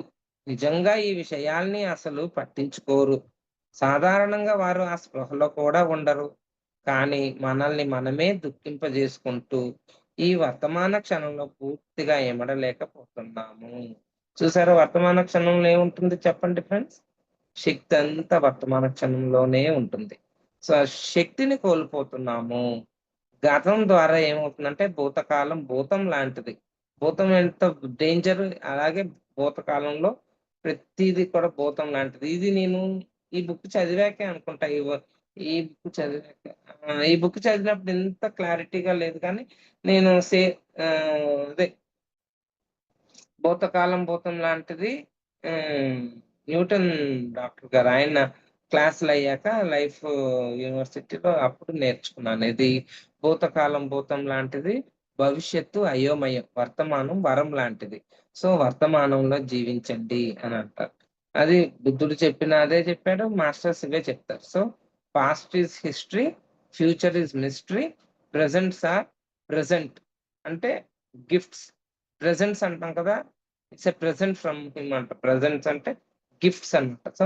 నిజంగా ఈ విషయాల్ని అసలు పట్టించుకోరు. సాధారణంగా వారు ఆ స్పృహలో కూడా ఉండరు. కానీ మనల్ని మనమే దుఃఖింపజేసుకుంటూ, ఈ వర్తమాన క్షణంలో పూర్తిగా ఇమడలేకపోతున్నాము. చూసారా వర్తమాన క్షణంలో ఏముంటుంది చెప్పండి ఫ్రెండ్స్? శక్తి అంతా వర్తమాన క్షణంలోనే ఉంటుంది. సో, ఆ శక్తిని కోల్పోతున్నాము. గతం ద్వారా ఏమవుతుందంటే భూతం లాంటిది. భూతం ఎంత డేంజర్ అలాగే భూతకాలంలో ప్రతీది కూడా భూతం లాంటిది. ఇది నేను ఈ బుక్ చదివాకే అనుకుంటా. ఈ బుక్ చదివాక ఈ బుక్ చదివినప్పుడు ఇంత క్లారిటీగా లేదు కానీ నేను అదే భూతం లాంటిది హ్మ్. న్యూటన్ డాక్టర్ గారు ఆయన క్లాసులయ్యాక యూనివర్సిటీలో అప్పుడు నేర్చుకున్నాను. ఇది భూతం లాంటిది, భవిష్యత్తు అయోమయం, వర్తమానం వరం లాంటిది. సో, వర్తమానంలో జీవించండి అని అంటారు. అది బుద్ధుడు చెప్పిన అదే చెప్పాడు. మాస్టర్స్ ఇవే చెప్తారు. So, past is history, future is mystery, present అంటే గిఫ్ట్స్. ప్రెజెంట్స్ అంటాం కదా! It's a present from him అంట. ప్రెజెంట్స్ అంటే గిఫ్ట్స్ అన్నమాట. సో,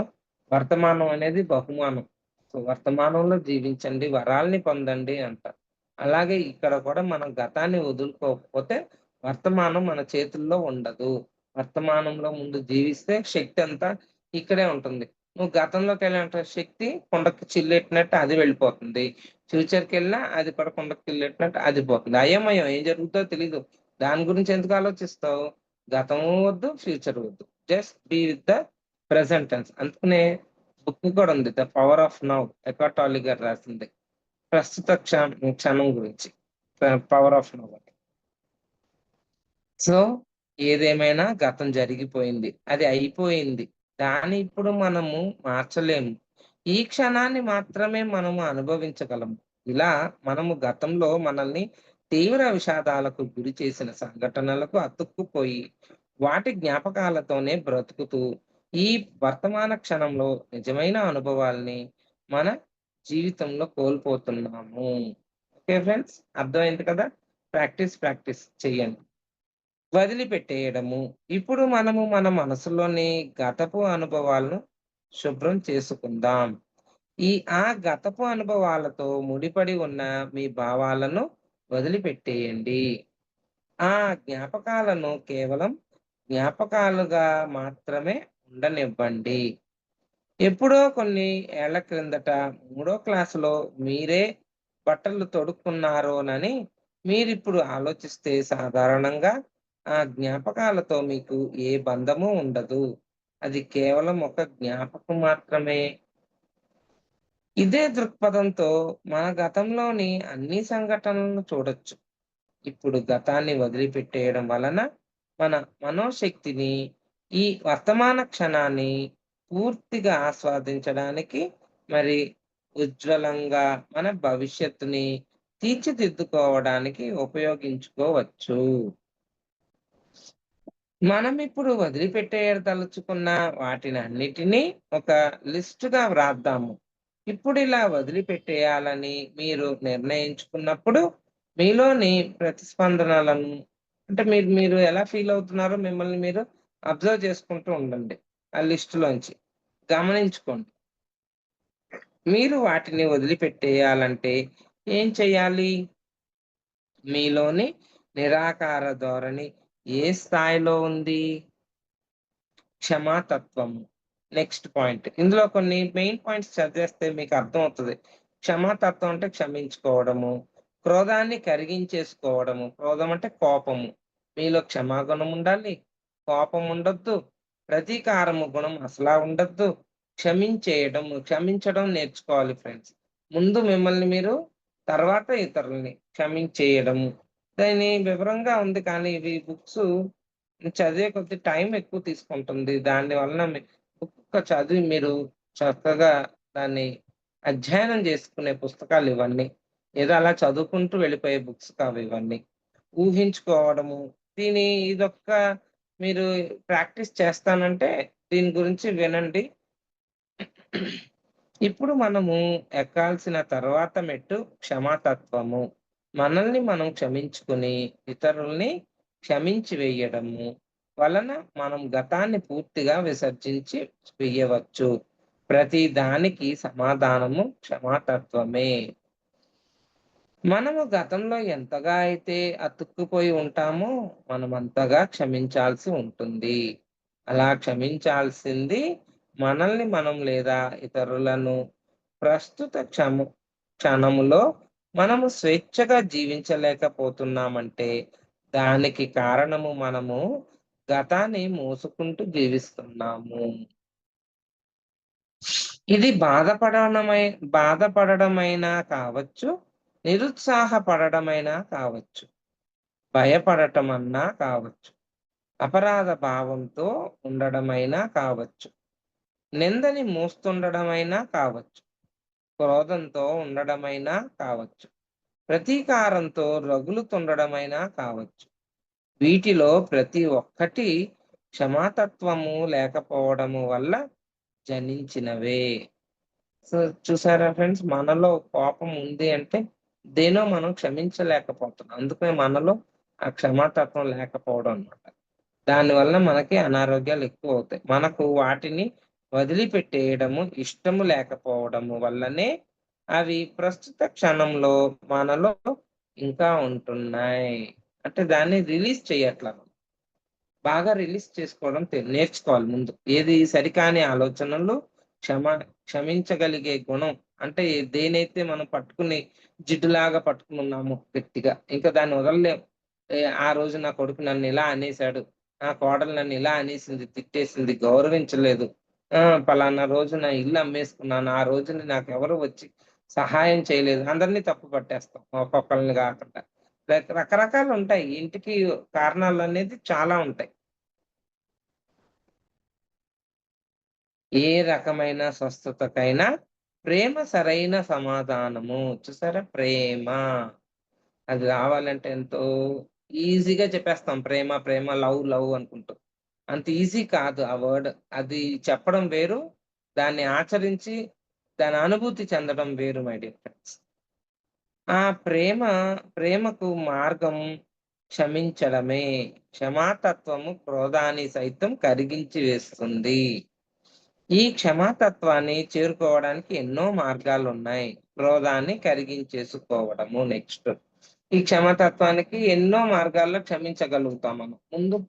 వర్తమానం అనేది బహుమానం. సో, వర్తమానంలో జీవించండి, వరాల్ని పొందండి అంటారు. అలాగే ఇక్కడ కూడా మనం గతాన్ని వదులుకోకపోతే వర్తమానం మన చేతుల్లో ఉండదు. వర్తమానంలో ముందు జీవిస్తే శక్తి అంతా ఇక్కడే ఉంటుంది. నువ్వు గతంలోకెళ్ళాలంటే శక్తి కుండకి చిల్లెట్టినట్టు అది వెళ్ళిపోతుంది. ఫ్యూచర్‌కెళ్ళినా అది కూడా కుండకి చిల్లెట్టినట్టు అది పోతుంది. అయోమయం ఏం జరుగుతుందో తెలీదు. దాని గురించి ఎందుకు ఆలోచిస్తావు? గతము వద్దు, ఫ్యూచర్ వద్దు. Just be with the present tense. అందుకనే బుక్ కూడా ఉంది. 'The power of now' Eckhart Tolle గారు రాసింది. ప్రస్తుత క్షణం గురించి. పవర్ ఆఫ్ నౌ అని. సో ఏదేమైనా గతం జరిగిపోయింది. అది అయిపోయింది. దాన్ని ఇప్పుడు మనము మార్చలేము. ఈ క్షణాన్ని మాత్రమే మనము అనుభవించగలము. ఇలా మనము గతంలో మనల్ని తీవ్ర విషాదాలకు గురి చేసిన సంఘటనలకు అతుక్కుపోయి, వాటి జ్ఞాపకాలతోనే బ్రతుకుతూ, ఈ వర్తమాన క్షణంలో నిజమైన అనుభవాల్ని మన జీవితంలో కోల్పోతున్నాము. ఓకే ఫ్రెండ్స్, అర్థమైంది కదా! ప్రాక్టీస్ చెయ్యండి. వదిలిపెట్టేయడము. ఇప్పుడు మనము మన మనసులోని గతపు అనుభవాలను శుభ్రం చేసుకుందాం. ఆ గతపు అనుభవాలతో ముడిపడి ఉన్న మీ భావాలను వదిలిపెట్టేయండి. ఆ జ్ఞాపకాలను కేవలం జ్ఞాపకాలుగా మాత్రమే ఉండనివ్వండి. ఎప్పుడో కొన్ని ఏళ్ల క్రిందట మూడో క్లాసులో మీరే బట్టలు తొడుక్కున్నారోనని మీరిప్పుడు ఆలోచిస్తే సాధారణంగా ఆ జ్ఞాపకాలతో మీకు ఏ బంధము ఉండదు. అది కేవలం ఒక జ్ఞాపకం మాత్రమే. ఇదే దృక్పథంతో మన గతంలోని అన్ని సంఘటనలను చూడొచ్చు. ఇప్పుడు గతాన్ని వదిలిపెట్టేయడం వలన మన మనోశక్తిని ఈ వర్తమాన క్షణాన్ని పూర్తిగా ఆస్వాదించడానికి, మరి ఉజ్వలంగా మన భవిష్యత్తుని తీర్చిదిద్దుకోవడానికి ఉపయోగించుకోవచ్చు. మనం ఇప్పుడు వదిలిపెట్టేయదలుచుకున్న వాటినన్నిటినీ ఒక లిస్టుగా వ్రాద్దాము. ఇప్పుడు ఇలా వదిలిపెట్టేయాలని మీరు నిర్ణయించుకున్నప్పుడు మీలోని ప్రతిస్పందనలను, అంటే మీరు మీరు ఎలా ఫీల్ అవుతున్నారో మిమ్మల్ని మీరు అబ్జర్వ్ చేసుకుంటూ ఉండండి. ఆ లిస్టులోంచి గమనించుకోండి. మీరు వాటిని వదిలిపెట్టేయాలంటే ఏం చేయాలి? మీలోని నిరాకార ధోరణి ఏ స్థాయిలో ఉంది? క్షమాతత్వము. Next point. ఇందులో కొన్ని మెయిన్ పాయింట్స్ చదివేస్తే మీకు అర్థమవుతది. క్షమాతత్వం అంటే క్షమించుకోవడము. క్రోధాన్ని కరిగించేసుకోవడము. క్రోధం అంటే కోపము. మీలో క్షమాగుణం ఉండాలి. కోపం ఉండొద్దు. ప్రతీకారము గుణం అసలా ఉండొద్దు. క్షమించడం నేర్చుకోవాలి ఫ్రెండ్స్. ముందు మిమ్మల్ని మీరు, తర్వాత ఇతరుల్ని క్షమించేయడము. దాని వివరంగా ఉంది, కానీ ఇవి బుక్స్ చదివే కొద్దీ టైం ఎక్కువ తీసుకుంటుంది. దాని వలన బుక్ చదివి మీరు చక్కగా దాన్ని అధ్యయనం చేసుకునే పుస్తకాలు ఇవన్నీ. ఏదో అలా చదువుకుంటూ వెళ్ళిపోయే బుక్స్ కావు ఇవన్నీ. ఊహించుకోవడము. ఇదొక్క మీరు ప్రాక్టీస్ చేస్తానంటే దీని గురించి వినండి. ఇప్పుడు మనము ఎక్కాల్సిన తర్వాత మెట్టు క్షమాతత్వము. మనల్ని మనం క్షమించుకుని ఇతరుల్ని క్షమించి వేయడము వలన మనం గతాన్ని పూర్తిగా విసర్జించి వేయవచ్చు. ప్రతి దానికి సమాధానము క్షమాతత్వమే. మనము గతంలో ఎంతగా అయితే అతుక్కుపోయి ఉంటామో మనమంతగా క్షమించాల్సి ఉంటుంది. అలా క్షమించాల్సింది మనల్ని మనం లేదా ఇతరులను. ప్రస్తుత క్షణములో మనము స్వేచ్ఛగా జీవించలేకపోతున్నామంటే దానికి కారణము మనము గతాన్ని మోసుకుంటూ జీవిస్తున్నాము. ఇది బాధపడడమైనా కావచ్చు, నిరుత్సాహపడడమైనా కావచ్చు, భయపడటమన్నా కావచ్చు, అపరాధ భావంతో ఉండడమైనా కావచ్చు, నిందని మోస్తుండడమైనా కావచ్చు, క్రోధంతో ఉండడమైనా కావచ్చు, ప్రతీకారంతో రగులుతుండడమైనా కావచ్చు. వీటిలో ప్రతి ఒక్కటి క్షమాతత్వము లేకపోవడము వల్ల జనించినవే. సో చూసారా ఫ్రెండ్స్, మనలో కోపం ఉంది అంటే దేనో మనం క్షమించలేకపోతున్నాం. అందుకనే మనలో ఆ క్షమాతత్వం లేకపోవడం అన్నమాట. దానివల్ల మనకి అనారోగ్యాలు ఎక్కువ అవుతాయి. మనకు వాటిని వదిలిపెట్టేయడము ఇష్టము లేకపోవడము వల్లనే అవి ప్రస్తుత క్షణంలో మనలో ఇంకా ఉంటున్నాయి. అంటే దాన్ని రిలీజ్ చేయట్ల. బాగా రిలీజ్ చేసుకోవడం నేర్చుకోవాలి ముందు. ఏది సరికాని ఆలోచనలు, క్షమ క్షమించగలిగే గుణం. అంటే దేనైతే మనం పట్టుకుని జిడ్డులాగా పట్టుకుని ఉన్నామో గట్టిగా, ఇంకా దాన్ని వదలలేం. ఆ రోజు నా కొడుకు నన్ను ఇలా అనేసాడు. నా కోడలు నన్ను ఇలా అనేసింది, తిట్టేసింది, గౌరవించలేదు. పలానా రోజు నా ఇల్లు అమ్మేసుకున్నాను. ఆ రోజున నాకెవరు వచ్చి సహాయం చేయలేదు. అందరిని తప్పు పట్టేస్తాం ఒక్కొక్కళ్ళని కాకుండా. రకరకాలు ఉంటాయి. ఇంటికి కారణాలనేది చాలా ఉంటాయి. ఏ రకమైన స్వస్థతకైనా ప్రేమ సరైన సమాధానము. చూసారా? ప్రేమ. అది రావాలంటే ఎంతో ఈజీగా చెప్పేస్తాం. ప్రేమ, ప్రేమ, లవ్, లవ్ అనుకుంటూ. అంత ఈజీ కాదు ఆ వర్డ్. అది చెప్పడం వేరు. దాన్ని ఆచరించి దాని అనుభూతి చెందడం వేరు మై డియర్ ఫ్రెండ్స్. ఆ ప్రేమకు మార్గం క్షమించడమే. క్షమాతత్వము క్రోధాన్ని సైతం కరిగించి వేస్తుంది. ఈ క్షమాతత్వాన్ని చేరుకోవడానికి ఎన్నో మార్గాలున్నాయి. క్రోధాన్ని కరిగించేసుకోవడము నెక్స్ట్. ఈ క్షమాతత్వానికి ఎన్నో మార్గాల్లో క్షమించగలుగుతాం మనం.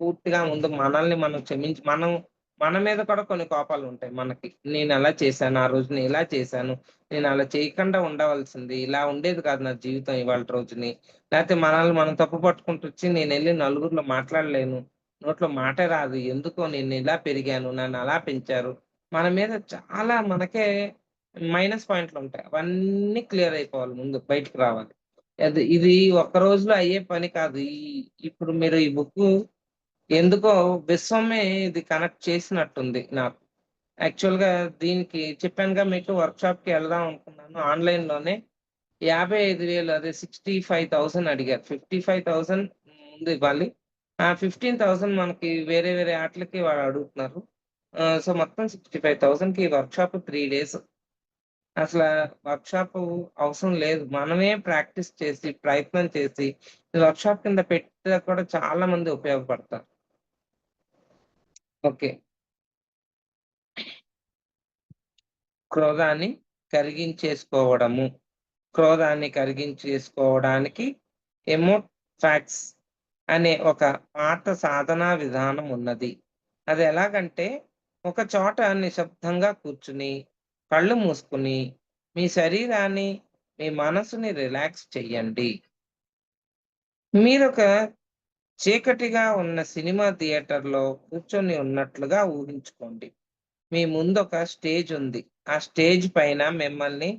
పూర్తిగా మనల్ని మనం మనం మన మీద కూడా కొన్ని కోపాలుంటాయి మనకి. నేనలా చేశాను, ఆ రోజు నేనిలా చేశాను, నేనలా చేయకుండా ఉండవలసింది, ఇలా ఉండేది కాదు నా జీవితం ఇవాల్టి రోజుని. లేతే మనల్ని మనం తప్పు పట్టుకుంటొచ్చి నేనెళ్ళి నలుగురిలో మాట్లాడలేను, నోట్లో మాటే రాదు, ఎందుకో నేనిలా పెరిగాను, నన్నలా పెంచారు. మన మీద చాలా మనకే మైనస్ పాయింట్లుంటాయి. అవన్నీ క్లియర్ అయిపోవాలి ముందు. బయటికి రావాలి. ఇది ఒక్క రోజులో అయ్యే పని కాదు. ఇప్పుడు మీరు ఈ బుక్కు ఎందుకో విశ్వమే ఇది కనెక్ట్ చేసినట్టుంది నాకు. యాక్చువల్‌గా దీనికి చెప్పానుగా మీకు వర్క్‌షాప్‌కి ఎళ్దాం అనుకున్నాను. ఆన్‌లైన్‌లోనే 55,000 అదే 65,000 అడిగారు. 55,000 ముందు ఇవ్వాలి. ఆ 15,000 మనకి వేరే వేరే ఆటిలకి వాళ్ళు అడుగుతున్నారు. సో, మొత్తం 65,000కి వర్క్‌షాప్ 3 డేస్. అసలా వర్క్‌షాపు అవసరం లేదు. మనమే ప్రాక్టీస్ చేసి, ప్రయత్నం చేసి, వర్క్‌షాప్ కింద పెట్టినా కూడా చాలా మంది ఉపయోగపడతారు. ఓకే. క్రోధాన్ని కరిగించేసుకోవడము. క్రోధాన్ని కరిగించేసుకోవడానికి ఎమోఫాక్స్ అనే ఒక పాత సాధనా విధానం ఉన్నది. అది ఎలాగంటే, ఒక చోట నిశ్శబ్దంగా కూర్చుని, కళ్ళు మూసుకొని, మీ శరీరాన్ని, మీ మనసుని రిలాక్స్ చెయ్యండి. మీరొక చీకటిగా ఉన్న సినిమా థియేటర్‌లో కూర్చొని ఉన్నట్లుగా ఊహించుకోండి. మీ ముందొక స్టేజ్ ఉంది. ఆ స్టేజ్ పైన మిమ్మల్ని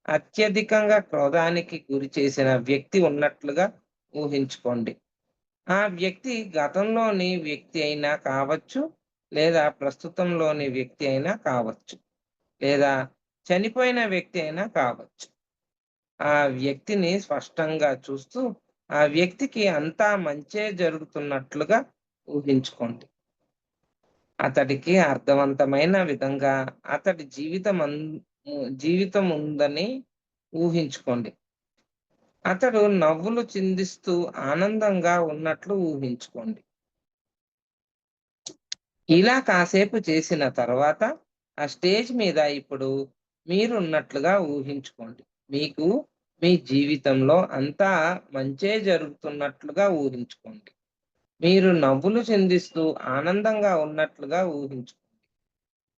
అత్యధికంగా క్రోధానికి గురి చేసిన వ్యక్తి ఉన్నట్లుగా ఊహించుకోండి. ఆ వ్యక్తి గతంలోని వ్యక్తి అయినా కావచ్చు, లేదా ప్రస్తుతంలోని వ్యక్తి అయినా కావచ్చు, లేదా చనిపోయిన వ్యక్తి అయినా కావచ్చు. ఆ వ్యక్తిని స్పష్టంగా చూస్తూ, ఆ వ్యక్తికి అంతా మంచే జరుగుతున్నట్లుగా ఊహించుకోండి. అతడికి అర్థవంతమైన విధంగా అతడి జీవితం ఉందని ఊహించుకోండి. అతడు నవ్వులు చిందిస్తూ ఆనందంగా ఉన్నట్లు ఊహించుకోండి. ఇలా కాసేపు చేసిన తర్వాత ఆ స్టేజ్ మీద ఇప్పుడు మీరున్నట్లుగా ఊహించుకోండి. మీకు మీ జీవితంలో అంతా మంచే జరుగుతున్నట్లుగా ఊహించుకోండి. మీరు నవ్వులు చిందిస్తూ ఆనందంగా ఉన్నట్లుగా ఊహించుకోండి.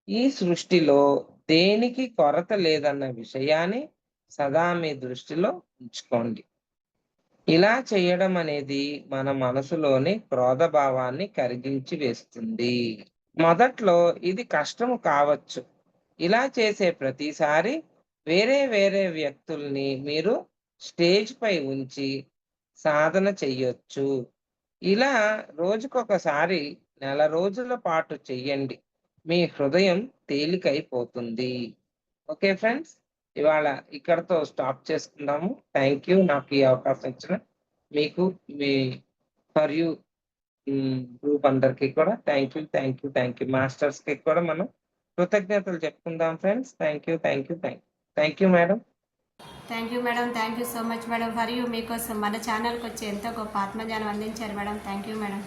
ఈ సృష్టిలో దేనికి కొరత లేదన్న విషయాన్ని సదా మీ దృష్టిలో ఉంచుకోండి. ఇలా చేయడం అనేది మన మనసులోని క్రోధ భావాన్ని కరిగించి వేస్తుంది. మొదట్లో ఇది కష్టం కావచ్చు. ఇలా చేసే ప్రతిసారి వేరే వేరే వ్యక్తుల్ని మీరు స్టేజ్ పై ఉంచి సాధన చెయ్యొచ్చు. ఇలా రోజుకొకసారి నెల రోజుల పాటు చెయ్యండి. మీ హృదయం తేలికైపోతుంది. Okay friends. ఇవాళ ఇక్కడితో స్టాప్ చేసుకుందాము. థ్యాంక్ యూ నాకు ఈ అవకాశం ఇచ్చిన మీకు, మీ ఫర్ యూ గ్రూప్ అందరికి కూడా thank you, thank you, thank you. మాస్టర్స్‌కి కూడా మనం కృతజ్ఞతలు చెప్పుకుందాం friends. Thank you, thank you, thank you. Thank you madam. Thank you madam. Thank you so much madam. For you మీకోసం మన ఛానల్‌కి వచ్చి ఎంతో గొప్ప ఆత్మజ్ఞానం అందించారు మేడం. Thank you madam.